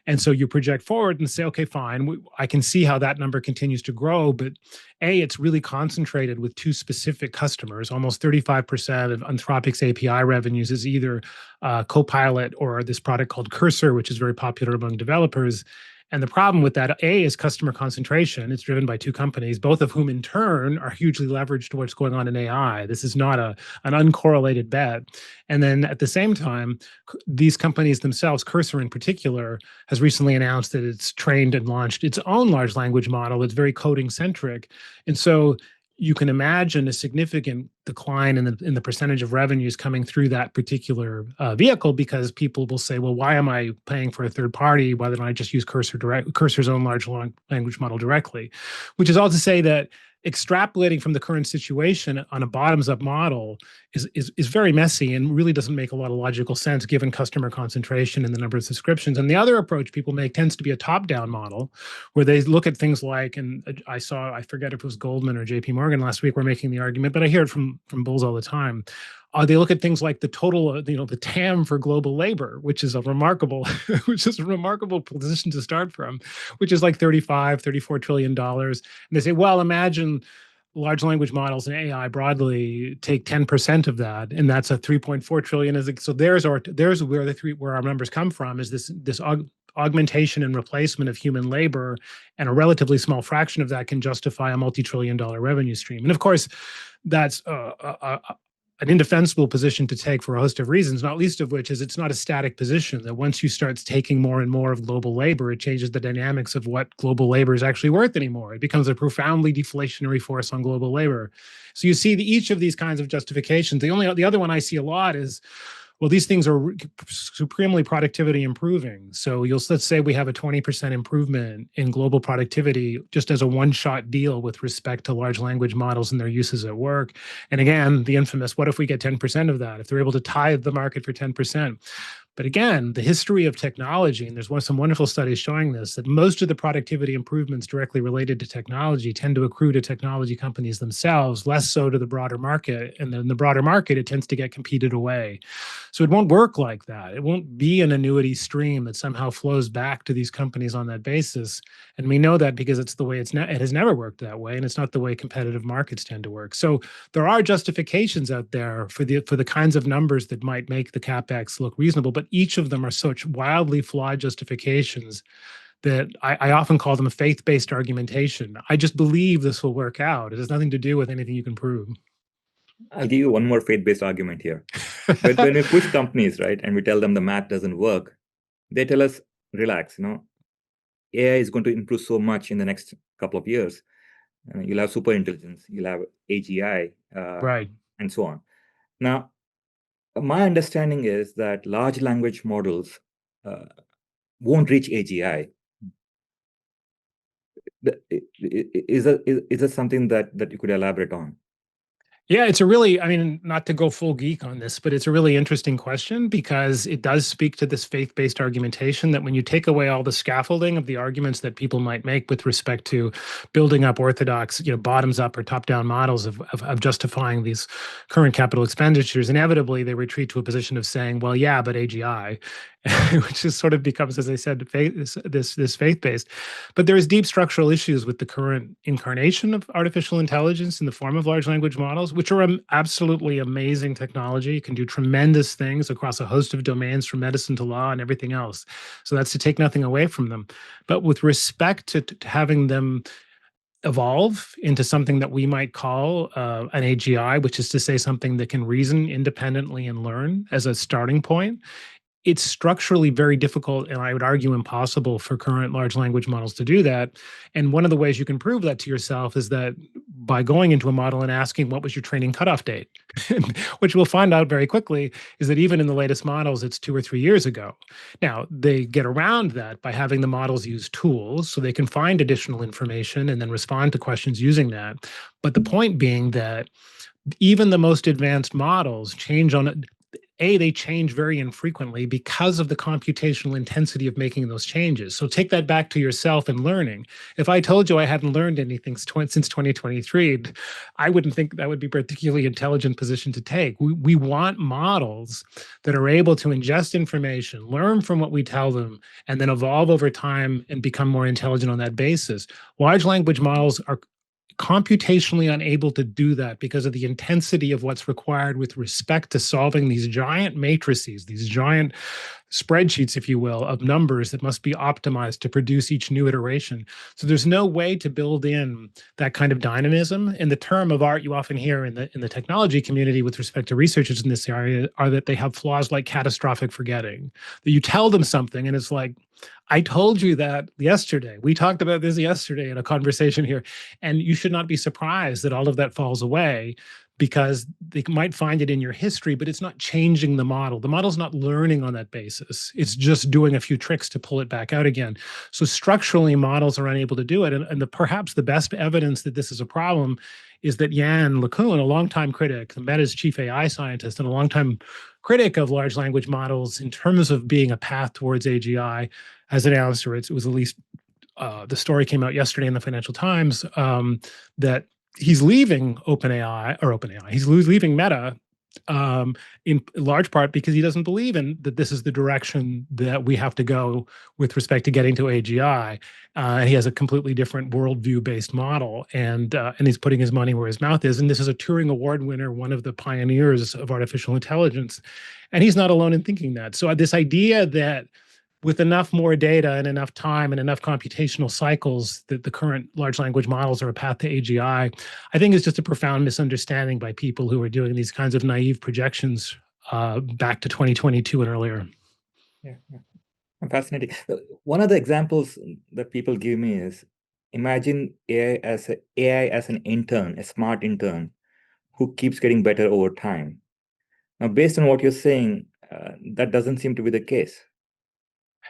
Speaker 3: And so you project forward and say, okay, fine, I can see how that number continues to grow, but it's really concentrated with two specific customers. Almost 35% of Anthropic's API revenues is either Copilot or this product called Cursor, which is very popular among developers. And the problem with that, is customer concentration. It's driven by two companies, both of whom in turn are hugely leveraged to what's going on in AI. This is not an uncorrelated bet. And then at the same time, these companies themselves, Cursor in particular, has recently announced that it's trained and launched its own large language model. It's very coding centric. And so you can imagine a significant decline in the percentage of revenues coming through that particular vehicle, because people will say, well, why am I paying for a third party? Why don't I just use Cursor's own large language model directly? Which is all to say that extrapolating from the current situation on a bottoms-up model is very messy and really doesn't make a lot of logical sense given customer concentration and the number of subscriptions. And the other approach people make tends to be a top-down model, where they look at things like, and I forget if it was Goldman or JP Morgan last week were making the argument, but I hear it from bulls all the time. They look at things like the total, the TAM for global labor, which is a remarkable position to start from, which is like $34 trillion. And they say, well, imagine large language models and AI broadly take 10% of that, and that's a 3.4 trillion. So there's where our numbers come from, is this augmentation and replacement of human labor, and a relatively small fraction of that can justify a multi-trillion-dollar revenue stream. And of course, that's an indefensible position to take for a host of reasons, not least of which is it's not a static position, that once you start taking more and more of global labor, it changes the dynamics of what global labor is actually worth anymore. It becomes a profoundly deflationary force on global labor. So you see each of these kinds of justifications. The other one I see a lot is, well, these things are supremely productivity improving. So let's say we have a 20% improvement in global productivity just as a one-shot deal with respect to large language models and their uses at work. And again, the infamous, what if we get 10% of that? If they're able to tithe the market for 10%. But again, the history of technology, and there's some wonderful studies showing this, that most of the productivity improvements directly related to technology tend to accrue to technology companies themselves, less so to the broader market. And then the broader market, it tends to get competed away. So it won't work like that. It won't be an annuity stream that somehow flows back to these companies on that basis. And we know that because it's the way it has never worked that way, and it's not the way competitive markets tend to work. So there are justifications out there for the kinds of numbers that might make the CapEx look reasonable, but each of them are such wildly flawed justifications that I often call them a faith-based argumentation. I just believe this will work out. It has nothing to do with anything you can prove.
Speaker 4: I'll give you one more faith-based argument here. When we push companies, right, and we tell them the math doesn't work, they tell us, relax, AI is going to improve so much in the next couple of years. You'll have super intelligence, you'll have AGI,
Speaker 3: right,
Speaker 4: and so on. Now, my understanding is that large language models won't reach AGI. Is that something that you could elaborate on?
Speaker 3: Yeah, not to go full geek on this, but it's a really interesting question, because it does speak to this faith-based argumentation that when you take away all the scaffolding of the arguments that people might make with respect to building up orthodox, bottoms-up or top-down models of justifying these current capital expenditures, inevitably they retreat to a position of saying, well, yeah, but AGI, which is sort of becomes, as I said, this faith-based. But there is deep structural issues with the current incarnation of artificial intelligence in the form of large language models, which are absolutely amazing technology. It can do tremendous things across a host of domains, from medicine to law and everything else. So that's to take nothing away from them. But with respect to having them evolve into something that we might call an AGI, which is to say something that can reason independently and learn as a starting point, it's structurally very difficult, and I would argue impossible for current large language models to do that. And one of the ways you can prove that to yourself is that by going into a model and asking what was your training cutoff date, which we'll find out very quickly is that even in the latest models, it's 2 or 3 years ago. Now, they get around that by having the models use tools so they can find additional information and then respond to questions using that. But the point being that even the most advanced models change on they change very infrequently because of the computational intensity of making those changes. So take that back to yourself and learning. If I told you I hadn't learned anything since 2023, I wouldn't think that would be a particularly intelligent position to take. We want models that are able to ingest information, learn from what we tell them, and then evolve over time and become more intelligent on that basis. Large language models are computationally unable to do that because of the intensity of what's required with respect to solving these giant matrices, these giant spreadsheets, if you will, of numbers that must be optimized to produce each new iteration. So there's no way to build in that kind of dynamism. And the term of art you often hear in the technology community with respect to researchers in this area are that they have flaws like catastrophic forgetting. That you tell them something and it's like, I told you that yesterday. We talked about this yesterday in a conversation here, and you should not be surprised that all of that falls away because they might find it in your history, but it's not changing the model. The model's not learning on that basis. It's just doing a few tricks to pull it back out again. So structurally, models are unable to do it. And perhaps the best evidence that this is a problem is that Yann LeCun, a longtime critic, Meta's chief AI scientist, and a longtime critic of large language models in terms of being a path towards AGI, as an analyst, or it was at least the story came out yesterday in the Financial Times that he's leaving OpenAI. He's leaving Meta in large part because he doesn't believe in that this is the direction that we have to go with respect to getting to AGI. And he has a completely different worldview-based model, and he's putting his money where his mouth is. And this is a Turing Award winner, one of the pioneers of artificial intelligence, and he's not alone in thinking that. So this idea that with enough more data and enough time and enough computational cycles that the current large language models are a path to AGI, I think is just a profound misunderstanding by people who are doing these kinds of naive projections back to 2022 and earlier.
Speaker 4: Yeah. Fascinating. One of the examples that people give me is imagine AI as an intern, a smart intern who keeps getting better over time. Now, based on what you're saying, that doesn't seem to be the case.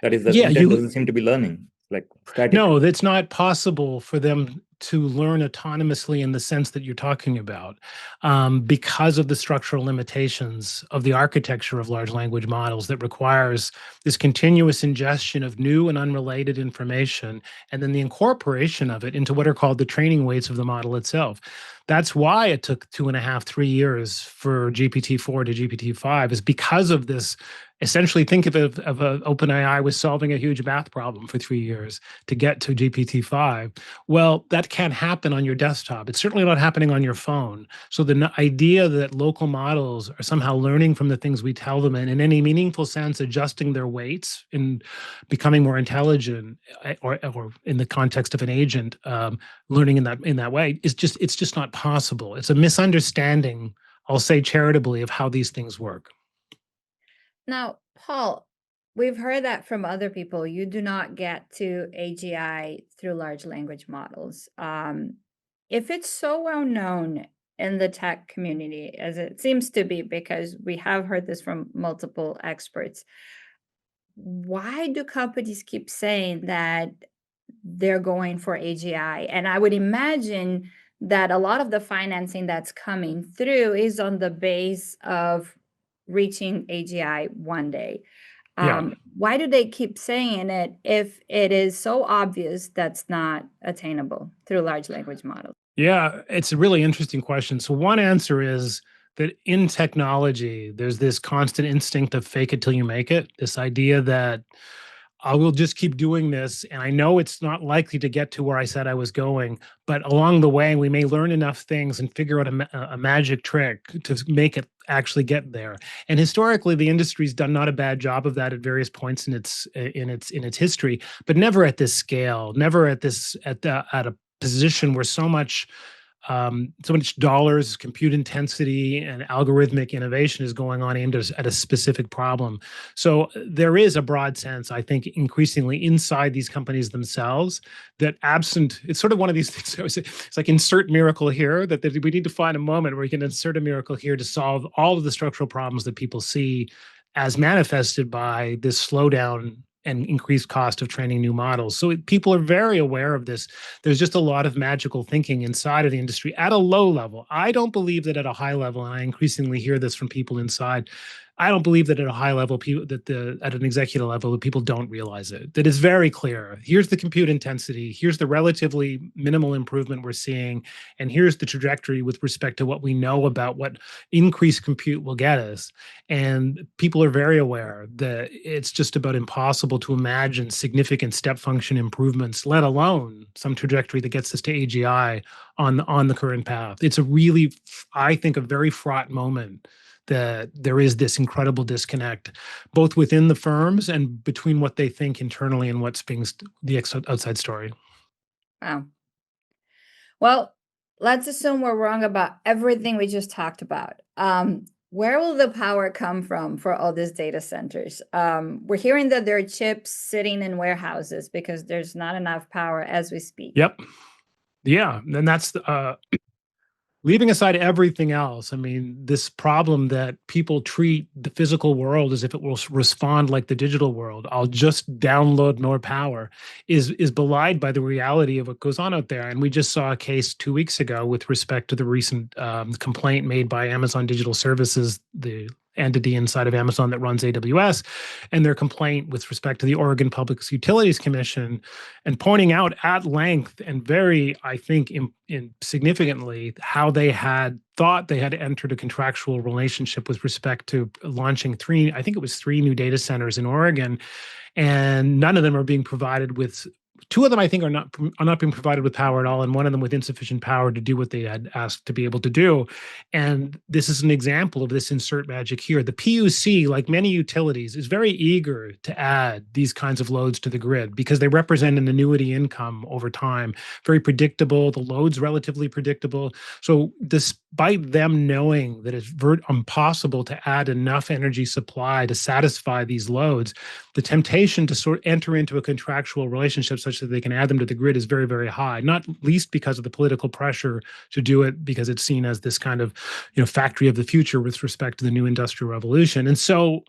Speaker 4: That is, the intern doesn't seem to be learning, like static.
Speaker 3: No, it's not possible for them to learn autonomously in the sense that you're talking about because of the structural limitations of the architecture of large language models that requires this continuous ingestion of new and unrelated information and then the incorporation of it into what are called the training weights of the model itself. That's why it took 2.5, 3 years for GPT-4 to GPT-5 is because of this. Essentially, think of OpenAI was solving a huge math problem for 3 years to get to GPT-5. Well, that can't happen on your desktop. It's certainly not happening on your phone. So the idea that local models are somehow learning from the things we tell them and in any meaningful sense adjusting their weights and becoming more intelligent, or in the context of an agent, learning in that way it's just not possible. It's a misunderstanding, I'll say charitably, of how these things work.
Speaker 2: Now, Paul, we've heard that from other people. You do not get to AGI through large language models. If it's so well known in the tech community, as it seems to be, because we have heard this from multiple experts, why do companies keep saying that they're going for AGI? And I would imagine that a lot of the financing that's coming through is on the base of reaching AGI one day. Why do they keep saying it if it is so obvious that's not attainable through large language models?
Speaker 3: Yeah, it's a really interesting question. So one answer is that in technology, there's this constant instinct of fake it till you make it. This idea that I will just keep doing this, and I know it's not likely to get to where I said I was going, but along the way, we may learn enough things and figure out a magic trick to make it actually get there. And historically, the industry's done not a bad job of that at various points in its history, but never at this scale, never at a position where so much so much dollars, compute intensity, and algorithmic innovation is going on aimed at a specific problem. So there is a broad sense, I think, increasingly inside these companies themselves that absent, it's sort of one of these things, it's like insert miracle here, that we need to find a moment where we can insert a miracle here to solve all of the structural problems that people see as manifested by this slowdown and increased cost of training new models. So people are very aware of this. There's just a lot of magical thinking inside of the industry at a low level. I don't believe that at a high level, and I increasingly hear this from people inside, I don't believe that at a high level, at an executive level, that people don't realize it. That it's very clear. Here's the compute intensity. Here's the relatively minimal improvement we're seeing. And here's the trajectory with respect to what we know about what increased compute will get us. And people are very aware that it's just about impossible to imagine significant step function improvements, let alone some trajectory that gets us to AGI on the current path. It's a really, I think, a very fraught moment that there is this incredible disconnect, both within the firms and between what they think internally and what's being the outside story.
Speaker 2: Wow. Well, let's assume we're wrong about everything we just talked about. Where will the power come from for all these data centers? We're hearing that there are chips sitting in warehouses because there's not enough power as we speak.
Speaker 3: Yep. Yeah. And that's leaving aside everything else. I mean, this problem that people treat the physical world as if it will respond like the digital world, I'll just download more power, is belied by the reality of what goes on out there. And we just saw a case 2 weeks ago with respect to the recent complaint made by Amazon Digital Services, the entity inside of Amazon that runs AWS, and their complaint with respect to the Oregon Public Utilities Commission, and pointing out at length and very, I think, significantly how they had thought they had entered a contractual relationship with respect to launching three new data centers in Oregon, and none of them are being provided with. Two of them, I think, are not being provided with power at all, and one of them with insufficient power to do what they had asked to be able to do. And this is an example of this insert magic here. The PUC, like many utilities, is very eager to add these kinds of loads to the grid because they represent an annuity income over time. Very predictable. The load's relatively predictable. So despite them knowing that it's impossible to add enough energy supply to satisfy these loads, the temptation to sort of enter into a contractual relationship such that they can add them to the grid is very, very high, not least because of the political pressure to do it, because it's seen as this kind of, factory of the future with respect to the new industrial revolution. And so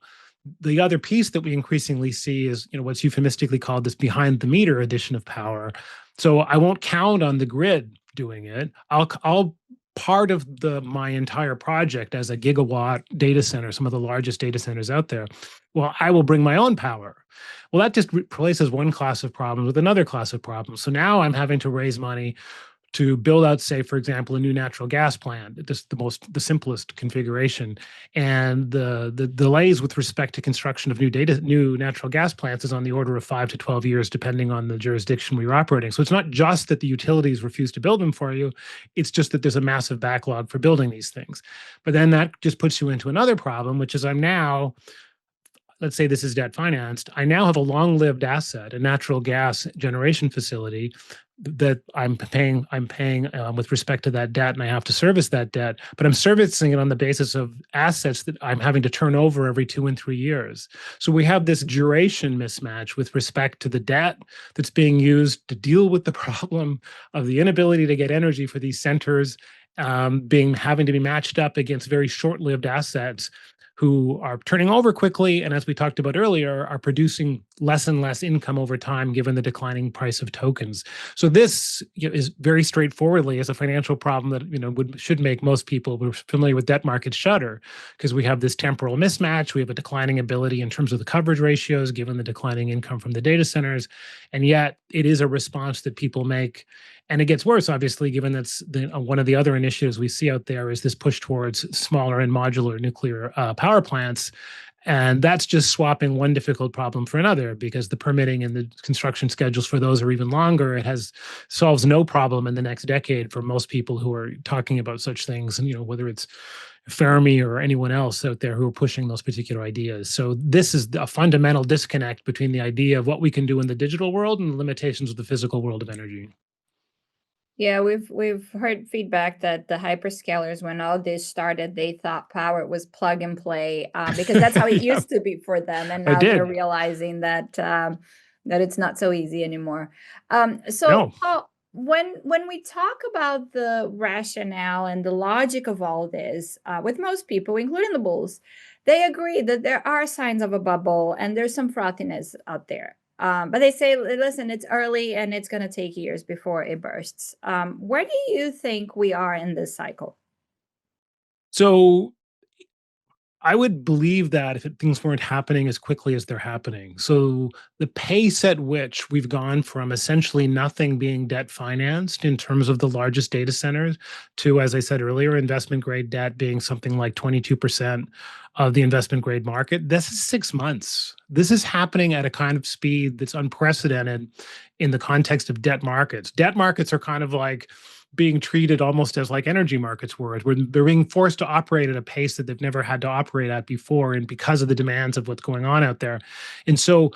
Speaker 3: the other piece that we increasingly see is, what's euphemistically called this behind the meter addition of power. So I won't count on the grid doing it. I'll part of my entire project as a gigawatt data center, some of the largest data centers out there. Well, I will bring my own power. Well, that just replaces one class of problems with another class of problems. So now I'm having to raise money to build out, say, for example, a new natural gas plant, just the simplest configuration. And the delays with respect to construction of new natural gas plants is on the order of 5 to 12 years, depending on the jurisdiction we're operating. So it's not just that the utilities refuse to build them for you, it's just that there's a massive backlog for building these things. But then that just puts you into another problem, which is let's say this is debt financed. I now have a long-lived asset, a natural gas generation facility that I'm paying with respect to that debt, and I have to service that debt, but I'm servicing it on the basis of assets that I'm having to turn over every 2 and 3 years. So we have this duration mismatch with respect to the debt that's being used to deal with the problem of the inability to get energy for these centers, having to be matched up against very short-lived assets who are turning over quickly, and as we talked about earlier, are producing less and less income over time given the declining price of tokens. So this is very straightforwardly as a financial problem that should make most people who are familiar with debt markets shudder, because we have this temporal mismatch. We have a declining ability in terms of the coverage ratios given the declining income from the data centers, and yet it is a response that people make. And it gets worse, obviously, given that's one of the other initiatives we see out there is this push towards smaller and modular nuclear power plants. And that's just swapping one difficult problem for another, because the permitting and the construction schedules for those are even longer. It solves no problem in the next decade for most people who are talking about such things, and whether it's Fermi or anyone else out there who are pushing those particular ideas. So this is a fundamental disconnect between the idea of what we can do in the digital world and the limitations of the physical world of energy.
Speaker 2: Yeah, we've heard feedback that the hyperscalers, when all this started, they thought power was plug and play, because that's how it
Speaker 3: Yeah,
Speaker 2: used to be for them, and
Speaker 3: I
Speaker 2: now they're
Speaker 3: did.
Speaker 2: realizing that that it's not so easy anymore.
Speaker 3: No.
Speaker 2: So, Paul, when we talk about the rationale and the logic of all this, with most people, including the bulls, they agree that there are signs of a bubble and there's some frothiness out there. But they say, listen, it's early and it's going to take years before it bursts. Where do you think we are in this cycle?
Speaker 3: So I would believe that if things weren't happening as quickly as they're happening. So the pace at which we've gone from essentially nothing being debt financed in terms of the largest data centers to, as I said earlier, investment grade debt being something like 22% of the investment grade market, this is 6 months. This is happening at a kind of speed that's unprecedented in the context of debt markets. Debt markets are kind of like being treated almost as like energy markets were, where they're being forced to operate at a pace that they've never had to operate at before, and because of the demands of what's going on out there. And so,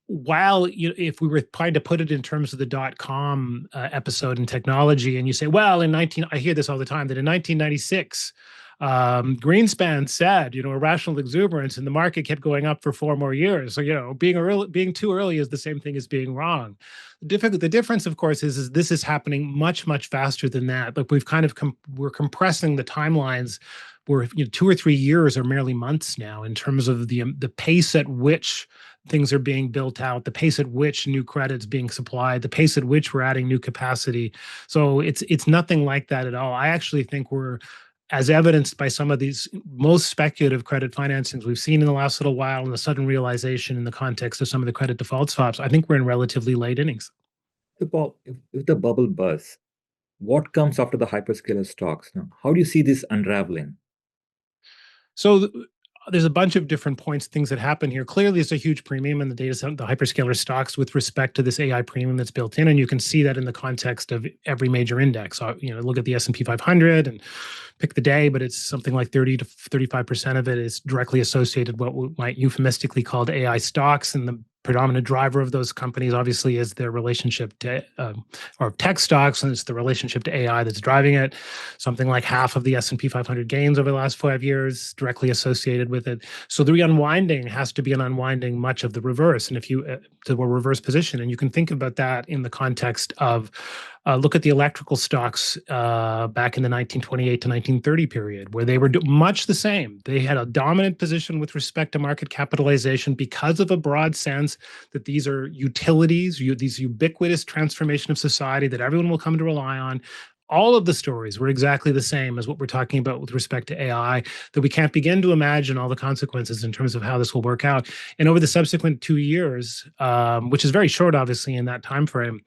Speaker 3: while if we were trying to put it in terms of the dot-com episode in technology, and you say, well, I hear this all the time, that in 1996, Greenspan said, irrational exuberance, and the market kept going up for 4 more years. So, being too early is the same thing as being wrong. The difference, of course, is this is happening much, much faster than that. But we've kind of we're compressing the timelines. Where 2 or 3 years are merely months now in terms of the pace at which things are being built out, the pace at which new credit's being supplied, the pace at which we're adding new capacity. So it's nothing like that at all. I actually think we're, as evidenced by some of these most speculative credit financings we've seen in the last little while, and the sudden realization in the context of some of the credit default swaps, I think we're in relatively late innings.
Speaker 4: So Paul, if the bubble bursts, what comes after the hyperscaler stocks? Now, how do you see this unraveling?
Speaker 3: So there's a bunch of different points, things that happen here. Clearly, there's a huge premium in the data center, the hyperscaler stocks with respect to this AI premium that's built in, and you can see that in the context of every major index. So, look at the S&P 500 and pick the day, but it's something like 30 to 35% of it is directly associated with what we might euphemistically called AI stocks, and the predominant driver of those companies obviously is their relationship to or tech stocks, and it's the relationship to AI that's driving it. Something like half of the S&P 500 gains over the last 5 years directly associated with it. So the unwinding has to be an unwinding much of the reverse, and if you to a reverse position, and you can think about that in the context of look at the electrical stocks back in the 1928 to 1930 period, where they were much the same. They had a dominant position with respect to market capitalization because of a broad sense that these are utilities, these ubiquitous transformation of society that everyone will come to rely on. All of the stories were exactly the same as what we're talking about with respect to AI, that we can't begin to imagine all the consequences in terms of how this will work out. And over the subsequent 2 years, which is very short, obviously, in that time frame,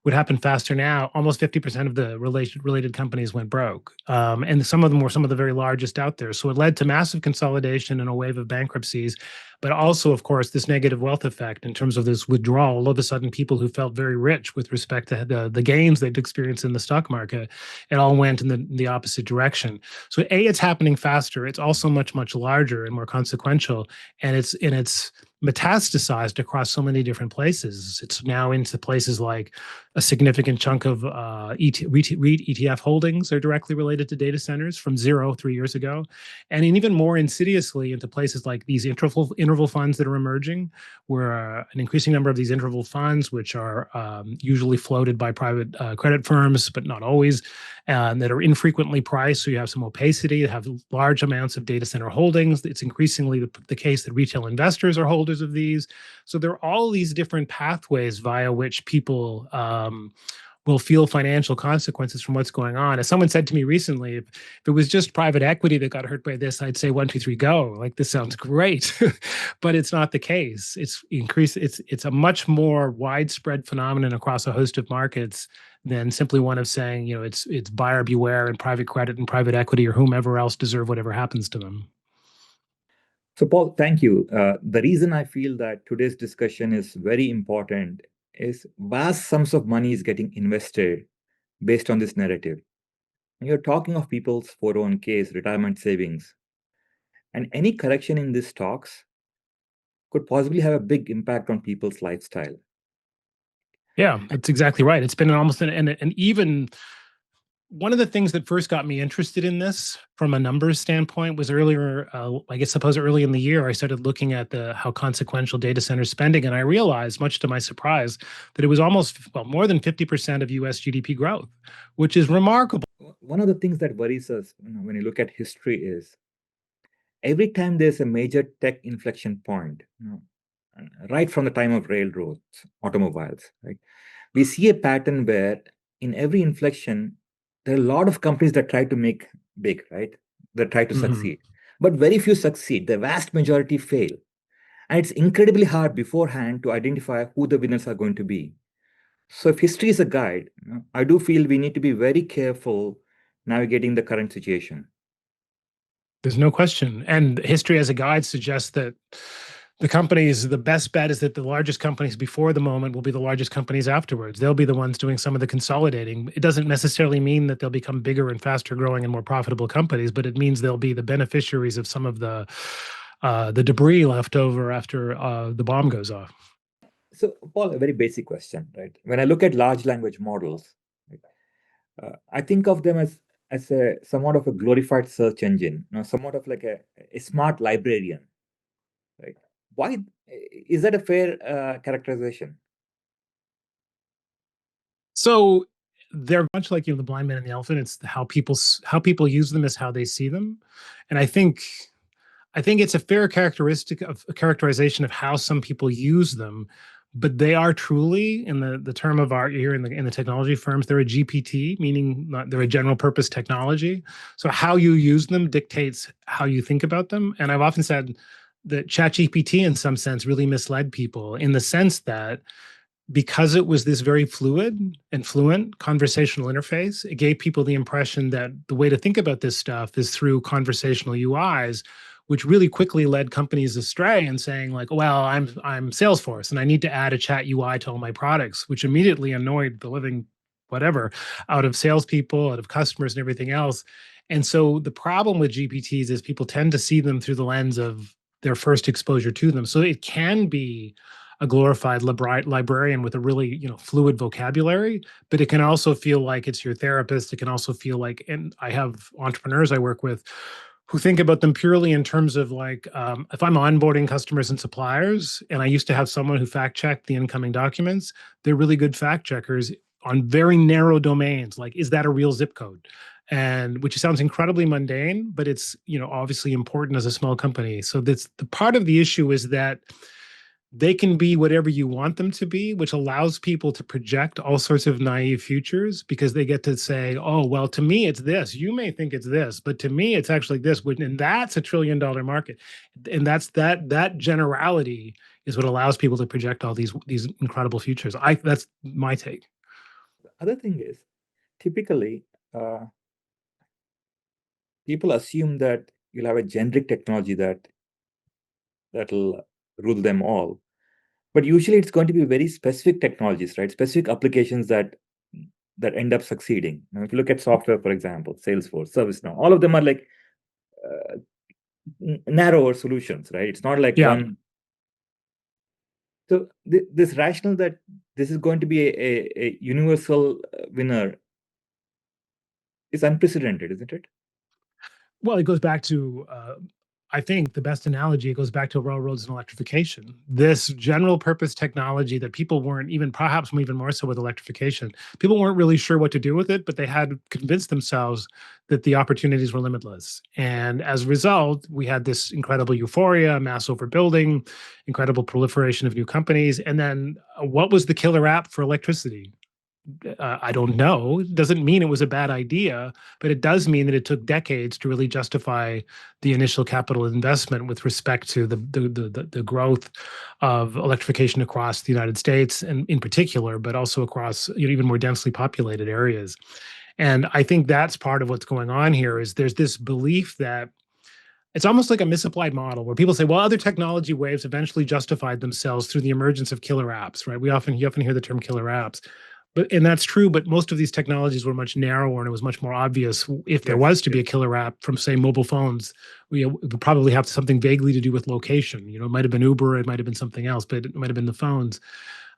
Speaker 3: would happen faster now. Almost 50% of the related companies went broke. And some of them were some of the very largest out there. So it led to massive consolidation and a wave of bankruptcies, but also, of course, this negative wealth effect in terms of this withdrawal. All of a sudden, people who felt very rich with respect to the gains they'd experienced in the stock market, it all went in the opposite direction. So it's happening faster. It's also much, much larger and more consequential. And it's metastasized across so many different places. It's now into places like a significant chunk of REIT ETF holdings are directly related to data centers from 0 3 years ago. And even more insidiously into places like these interval funds that are emerging, where an increasing number of these interval funds, which are usually floated by private credit firms, but not always, that are infrequently priced. So you have some opacity, have large amounts of data center holdings. It's increasingly the case that retail investors are holders of these. So there are all these different pathways via which people will feel financial consequences from what's going on. As someone said to me recently, if it was just private equity that got hurt by this, I'd say 1, 2, 3, go. Like, this sounds great, but it's not the case. It's a much more widespread phenomenon across a host of markets than simply one of saying, it's buyer beware, and private credit and private equity or whomever else deserve whatever happens to them.
Speaker 4: So, Paul, thank you. The reason I feel that today's discussion is very important is vast sums of money is getting invested based on this narrative. And you're talking of people's 401ks, retirement savings, and any correction in these stocks could possibly have a big impact on people's lifestyle.
Speaker 3: Yeah, that's exactly right. It's been almost an even one of the things that first got me interested in this from a numbers standpoint was earlier, suppose early in the year, I started looking at how consequential data center spending, and I realized, much to my surprise, that it was almost, more than 50% of US GDP growth, which is remarkable.
Speaker 4: One of the things that worries us, when you look at history, is every time there's a major tech inflection point, right from the time of railroads, automobiles, right, we see a pattern where in every inflection, there are a lot of companies that try to make big, right? That try to succeed. But very few succeed. The vast majority fail. And it's incredibly hard beforehand to identify who the winners are going to be. So if history is a guide, I do feel we need to be very careful navigating the current situation.
Speaker 3: There's no question. And history as a guide suggests that the best bet is that the largest companies before the moment will be the largest companies afterwards. They'll be the ones doing some of the consolidating. It doesn't necessarily mean that they'll become bigger and faster growing and more profitable companies, but it means they'll be the beneficiaries of some of the debris left over after the bomb goes off.
Speaker 4: So, Paul, a very basic question, right? When I look at large language models, I think of them as a somewhat of a glorified search engine, somewhat of like a smart librarian, right? Why is that a fair characterization?
Speaker 3: So they're much like the blind man and the elephant. It's how people use them is how they see them, and I think it's a fair characterization of how some people use them. But they are truly, in the term of art here in the technology firms, they're a GPT, meaning they're a general purpose technology. So how you use them dictates how you think about them. And I've often said that ChatGPT, in some sense, really misled people in the sense that because it was this very fluid and fluent conversational interface, it gave people the impression that the way to think about this stuff is through conversational UIs, which really quickly led companies astray and saying like, well, I'm Salesforce and I need to add a chat UI to all my products, which immediately annoyed the living whatever out of salespeople, out of customers and everything else. And so the problem with GPTs is people tend to see them through the lens of their first exposure to them. So it can be a glorified librarian with a really fluid vocabulary, but it can also feel like it's your therapist. It can also feel like, and I have entrepreneurs I work with who think about them purely in terms of like, if I'm onboarding customers and suppliers, and I used to have someone who fact checked the incoming documents, they're really good fact checkers on very narrow domains. Like, is that a real zip code? And which sounds incredibly mundane, but it's obviously important as a small company. So that's the part of the issue is that they can be whatever you want them to be, which allows people to project all sorts of naive futures because they get to say, oh, well, to me, it's this. You may think it's this, but to me, it's actually this. And that's $1 trillion market. And that's that generality is what allows people to project all these incredible futures. That's my take.
Speaker 4: The other thing is, typically, people assume that you'll have a generic technology that'll rule them all. But usually it's going to be very specific technologies, right? Specific applications that end up succeeding. Now, if you look at software, for example, Salesforce, ServiceNow, all of them are like narrower solutions, right? It's not like one. So this rationale that this is going to be a universal winner is unprecedented, isn't it?
Speaker 3: Well, it goes back to I think the best analogy, it goes back to railroads and electrification. This general purpose technology that people weren't even, perhaps even more so with electrification, people weren't really sure what to do with it, but they had convinced themselves that the opportunities were limitless. And as a result, we had this incredible euphoria, mass overbuilding, incredible proliferation of new companies. And then what was the killer app for electricity? I don't know. It doesn't mean it was a bad idea, but it does mean that it took decades to really justify the initial capital investment with respect to the growth of electrification across the United States, and in particular, but also across even more densely populated areas. And I think that's part of what's going on here. Is there's this belief that it's almost like a misapplied model where people say, well, other technology waves eventually justified themselves through the emergence of killer apps, right? You often hear the term killer apps. And that's true, but most of these technologies were much narrower, and it was much more obvious if there was to be a killer app from, say, mobile phones. We would probably have something vaguely to do with location. It might have been Uber, it might have been something else, but it might have been the phones.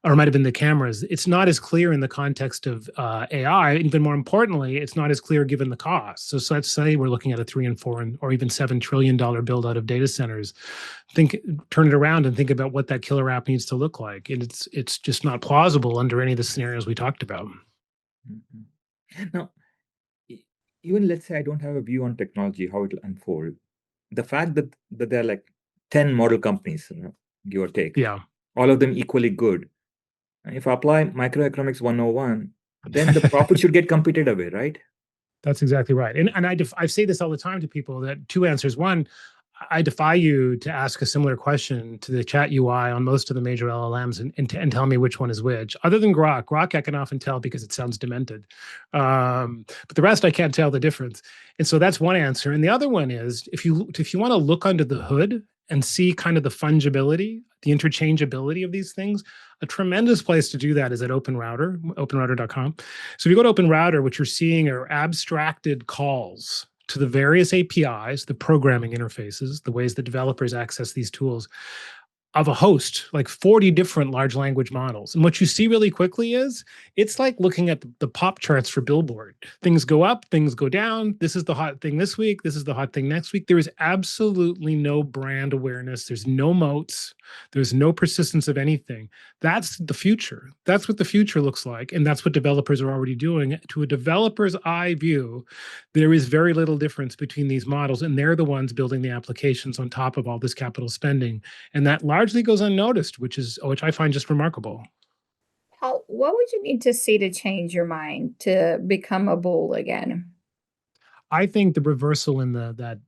Speaker 3: or it might have been the cameras. It's not as clear in the context of AI. Even more importantly, it's not as clear given the cost. So let's say we're looking at a $3 and $4 or even $7 trillion build out of data centers. Turn it around and think about what that killer app needs to look like. And it's just not plausible under any of the scenarios we talked about.
Speaker 4: Now, even let's say I don't have a view on technology, how it will unfold. The fact that there are like 10 model companies, give or take, all of them equally good. If I apply microeconomics 101, then the profit should get competed away, right?
Speaker 3: That's exactly right. And I say this all the time to people, that two answers. One, I defy you to ask a similar question to the chat UI on most of the major LLMs and tell me which one is which. Other than Grok I can often tell because it sounds demented. But the rest, I can't tell the difference. And so that's one answer. And the other one is, if you want to look under the hood and see kind of the fungibility, the interchangeability of these things, a tremendous place to do that is at OpenRouter, openrouter.com. So if you go to OpenRouter, what you're seeing are abstracted calls to the various APIs, the programming interfaces, the ways that developers access these tools, of a host, like 40 different large language models. And what you see really quickly is, it's like looking at the pop charts for Billboard. Things go up, things go down. This is the hot thing this week. This is the hot thing next week. There is absolutely no brand awareness. There's no moats. There's no persistence of anything. That's the future. That's what the future looks like. And that's what developers are already doing. To a developer's eye view, there is very little difference between these models, and they're the ones building the applications on top of all this capital spending. And that largely goes unnoticed, which I find just remarkable.
Speaker 2: Paul, what would you need to see to change your mind to become a bull again?
Speaker 3: I think the reversal in the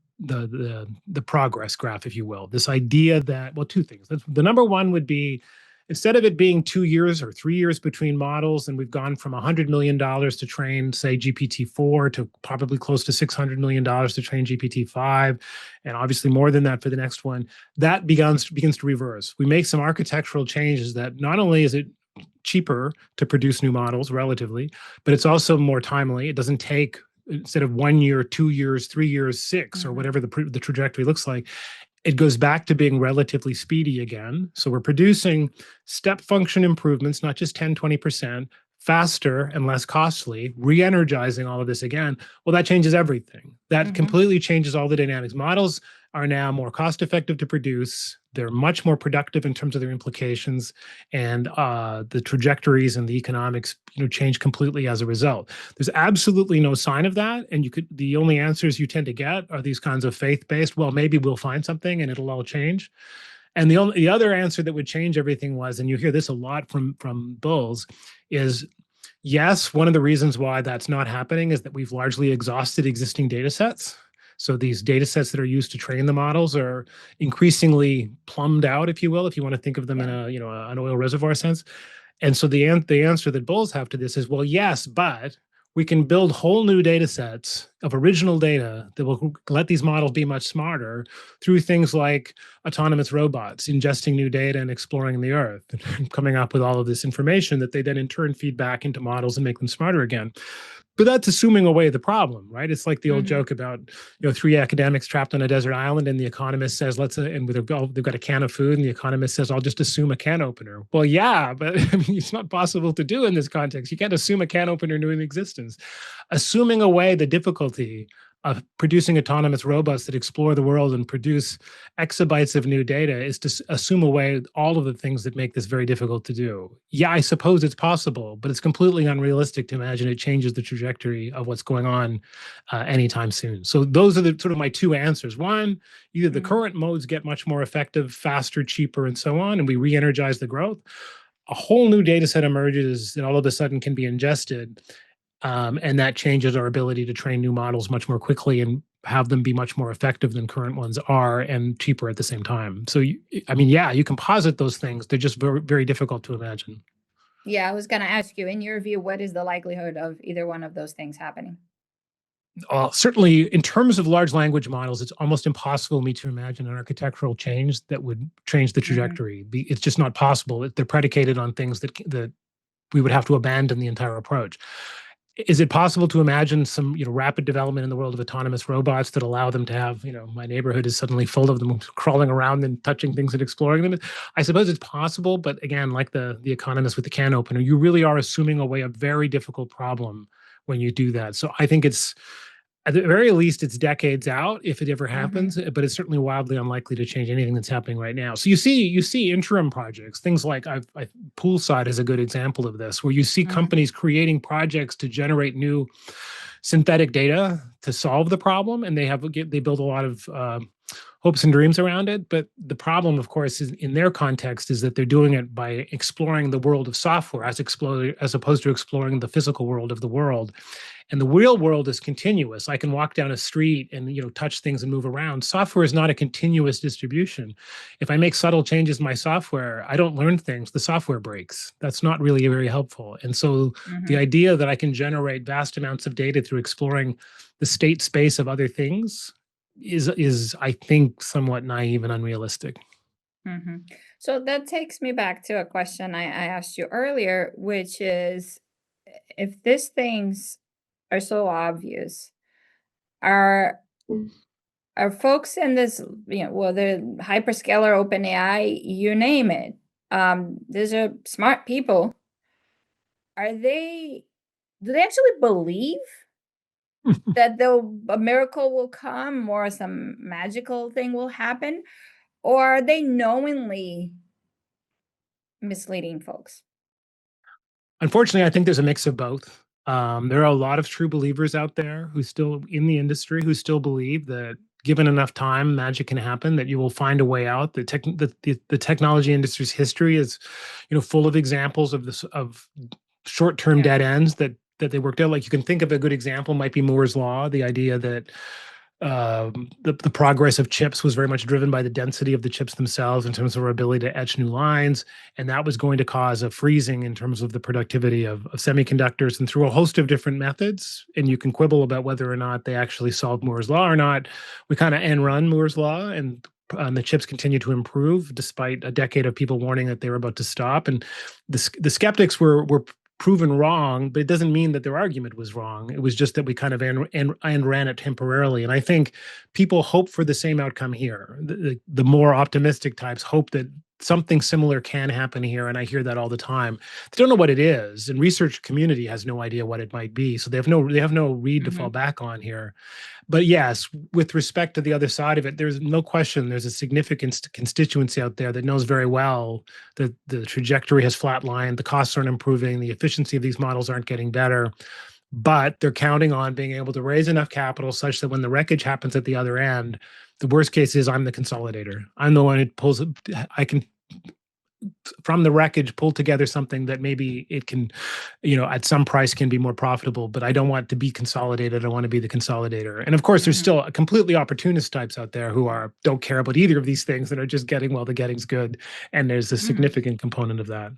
Speaker 3: progress graph, if you will, this idea that, well, two things. The number one would be, instead of it being 2 years or 3 years between models, and we've gone from $100 million to train, say, GPT-4 to probably close to $600 million to train GPT-5, and obviously more than that for the next one, that begins to reverse. We make some architectural changes that not only is it cheaper to produce new models relatively, but it's also more timely. It doesn't take, instead of 1 year, 2 years, 3 years, 6, or whatever the trajectory looks like, it goes back to being relatively speedy again. So we're producing step function improvements, not just 10, 20%, faster and less costly, re-energizing all of this again. Well, that changes everything. That completely changes all the dynamics. Models are now more cost effective to produce. They're much more productive in terms of their implications, and the trajectories and the economics, change completely as a result. There's absolutely no sign of that, and the only answers you tend to get are these kinds of faith-based, well, maybe we'll find something and it'll all change. And the other answer that would change everything was, and you hear this a lot from bulls, is yes, one of the reasons why that's not happening is that we've largely exhausted existing data sets. So these data sets that are used to train the models are increasingly plumbed out, if you will, if you want to think of them in an oil reservoir sense. And so the answer that bulls have to this is, well, yes, but we can build whole new data sets of original data that will let these models be much smarter through things like autonomous robots, ingesting new data and exploring the earth, and coming up with all of this information that they then in turn feed back into models and make them smarter again. But that's assuming away the problem, right? It's like the old joke about, 3 academics trapped on a desert island, and the economist says, and they've got a can of food, and the economist says, I'll just assume a can opener. Well, yeah, but it's not possible to do in this context. You can't assume a can opener knew in existence. Assuming away the difficulty of producing autonomous robots that explore the world and produce exabytes of new data is to assume away all of the things that make this very difficult to do. Yeah, I suppose it's possible, but it's completely unrealistic to imagine it changes the trajectory of what's going on anytime soon. So those are the sort of my two answers. One, either the current modes get much more effective, faster, cheaper, and so on, and we re-energize the growth. A whole new data set emerges that all of a sudden can be ingested. And that changes our ability to train new models much more quickly and have them be much more effective than current ones are, and cheaper at the same time. So, you can posit those things. They're just very, very difficult to imagine.
Speaker 2: Yeah, I was going to ask you, in your view, what is the likelihood of either one of those things happening?
Speaker 3: Certainly, in terms of large language models, it's almost impossible for me to imagine an architectural change that would change the trajectory. It's just not possible. They're predicated on things that we would have to abandon the entire approach. is it possible to imagine some, rapid development in the world of autonomous robots that allow them to have, my neighborhood is suddenly full of them crawling around and touching things and exploring them? I suppose it's possible, but again, like the economist with the can opener, you really are assuming away a very difficult problem when you do that. So I think it's, at the very least, it's decades out if it ever happens, but it's certainly wildly unlikely to change anything that's happening right now. So you see interim projects, things like Poolside is a good example of this, where you see companies creating projects to generate new synthetic data to solve the problem, and they build a lot of hopes and dreams around it. But the problem, of course, is in their context is that they're doing it by exploring the world of software as opposed to exploring the physical world of the world. And the real world is continuous. I can walk down a street and touch things and move around. Software is not a continuous distribution. If I make subtle changes in my software, I don't learn things. The software breaks. That's not really very helpful. And so the idea that I can generate vast amounts of data through exploring the state space of other things is I think somewhat naive and unrealistic.
Speaker 2: So that takes me back to a question I asked you earlier, which is, if these things are so obvious, are folks in this, well, the hyperscaler, OpenAI, you name it, these are smart people. Do they actually believe that a miracle will come or some magical thing will happen? Or are they knowingly misleading folks?
Speaker 3: Unfortunately, I think there's a mix of both. There are a lot of true believers out there who still in the industry who still believe that given enough time, magic can happen, that you will find a way out. The technology industry's history is, full of examples of short-term dead ends that they worked out. Like, you can think of a good example might be Moore's Law, the idea that the progress of chips was very much driven by the density of the chips themselves in terms of our ability to etch new lines. And that was going to cause a freezing in terms of the productivity of semiconductors, and through a host of different methods. And you can quibble about whether or not they actually solved Moore's Law or not. We kind of end run Moore's Law, and the chips continue to improve despite a decade of people warning that they were about to stop. And the skeptics were proven wrong, but it doesn't mean that their argument was wrong. It was just that we kind of ran it temporarily. And I think people hope for the same outcome here. The more optimistic types hope that something similar can happen here, and I hear that all the time. They don't know what it is, and research community has no idea what it might be. So they have no read to fall back on here. But yes, with respect to the other side of it, there's no question there's a significant constituency out there that knows very well that the trajectory has flatlined, the costs aren't improving, the efficiency of these models aren't getting better, but they're counting on being able to raise enough capital such that when the wreckage happens at the other end, the worst case is I'm the consolidator. I'm the one who I can, from the wreckage, pull together something that maybe it can, at some price can be more profitable, but I don't want to be consolidated. I want to be the consolidator. And of course, there's still completely opportunist types out there who don't care about either of these things, that are just getting, well, the getting's good. And there's a significant component of that.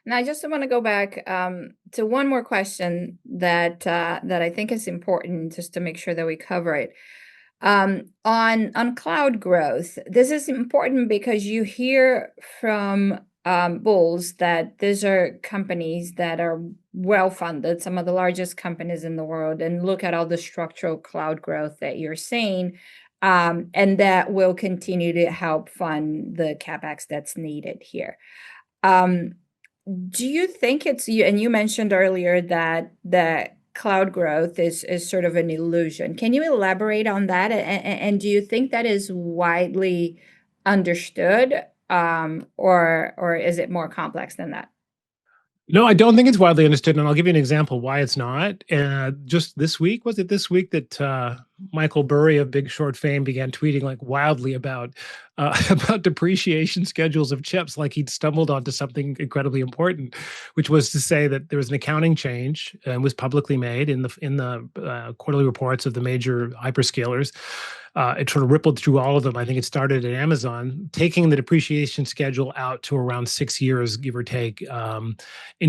Speaker 2: Now, I just want to go back to one more question that I think is important, just to make sure that we cover it. On cloud growth, this is important because you hear from bulls that these are companies that are well-funded, some of the largest companies in the world, and look at all the structural cloud growth that you're seeing, and that will continue to help fund the CapEx that's needed here. Do you think it's you? And you mentioned earlier that cloud growth is sort of an illusion. Can you elaborate on that? And do you think that is widely understood, or is it more complex than that?
Speaker 3: No, I don't think it's widely understood, and I'll give you an example why it's not. Just this week, was it this week that Michael Burry of Big Short fame began tweeting like wildly about depreciation schedules of chips, like he'd stumbled onto something incredibly important, which was to say that there was an accounting change and was publicly made in the quarterly reports of the major hyperscalers. It sort of rippled through all of them. I think it started at Amazon, taking the depreciation schedule out to around 6 years, give or take,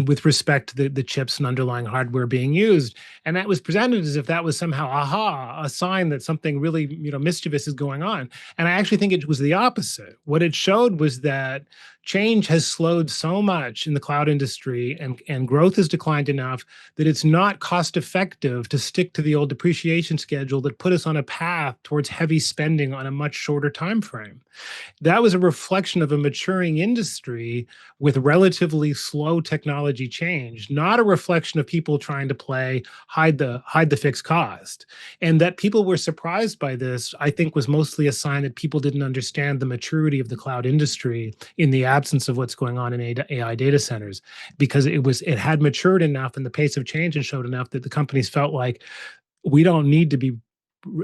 Speaker 3: with respect to the chips and underlying hardware being used. And that was presented as if that was somehow, a sign that something really, mischievous is going on. And I actually think it was the opposite. What it showed was that change has slowed so much in the cloud industry, and growth has declined enough that it's not cost effective to stick to the old depreciation schedule that put us on a path towards heavy spending on a much shorter time frame. That was a reflection of a maturing industry with relatively slow technology change, not a reflection of people trying to hide the fixed cost. And that people were surprised by this, I think, was mostly a sign that people didn't understand the maturity of the cloud industry in the absence of what's going on in AI data centers, because it had matured enough and the pace of change had showed enough that the companies felt like, we don't need to be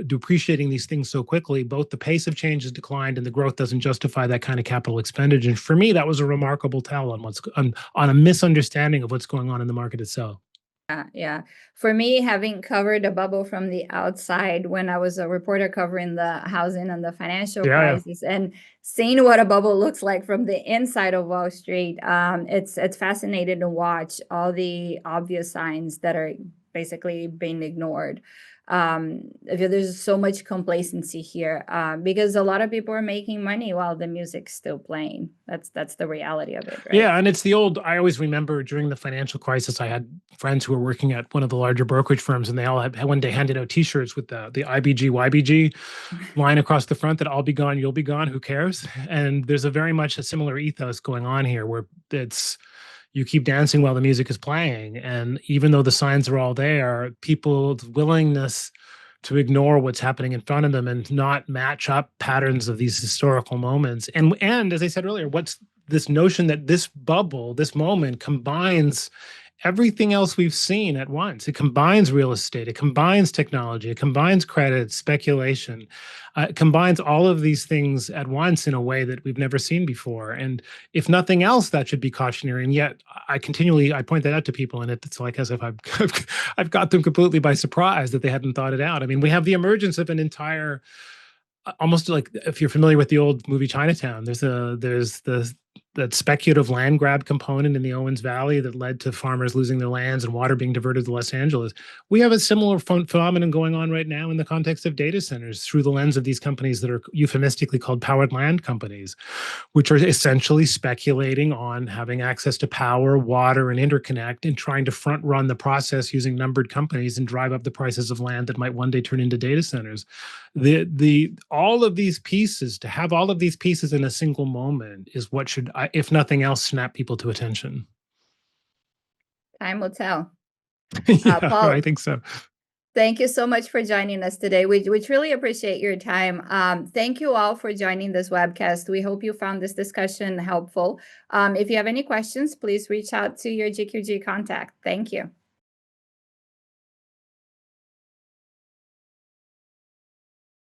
Speaker 3: depreciating these things so quickly. Both the pace of change has declined and the growth doesn't justify that kind of capital expenditure. And for me, that was a remarkable tell on a misunderstanding of what's going on in the market itself.
Speaker 2: Yeah. For me, having covered a bubble from the outside when I was a reporter covering the housing and the financial crisis, and seeing what a bubble looks like from the inside of Wall Street, it's fascinating to watch all the obvious signs that are basically being ignored. There's so much complacency here because a lot of people are making money while the music's still playing. That's the reality of it, right?
Speaker 3: Yeah, and it's I always remember during the financial crisis, I had friends who were working at one of the larger brokerage firms, and they all had one day handed out T-shirts with the IBG, YBG line across the front that I'll be gone, you'll be gone, who cares? And there's very much a similar ethos going on here where you keep dancing while the music is playing. And even though the signs are all there, people's willingness to ignore what's happening in front of them and not match up patterns of these historical moments. And as I said earlier, what's this notion that this bubble, this moment combines everything else we've seen at once. It combines real estate, it combines technology, it combines credit, speculation, it combines all of these things at once in a way that we've never seen before. And if nothing else, that should be cautionary. And yet I point that out to people, and it's like as if I've got them completely by surprise that they hadn't thought it out. I mean, we have the emergence of an entire, almost like, if you're familiar with the old movie Chinatown, there's that speculative land grab component in the Owens Valley that led to farmers losing their lands and water being diverted to Los Angeles. We have a similar phenomenon going on right now in the context of data centers through the lens of these companies that are euphemistically called powered land companies, which are essentially speculating on having access to power, water, and interconnect, and trying to front run the process using numbered companies and drive up the prices of land that might one day turn into data centers. All of these pieces, to have all of these pieces in a single moment is what should, if nothing else, snap people to attention.
Speaker 2: Time will tell.
Speaker 3: Yeah,
Speaker 2: Paul,
Speaker 3: I think so.
Speaker 2: Thank you so much for joining us today. We truly appreciate your time. Thank you all for joining this webcast. We hope you found this discussion helpful. If you have any questions, please reach out to your GQG contact. Thank you.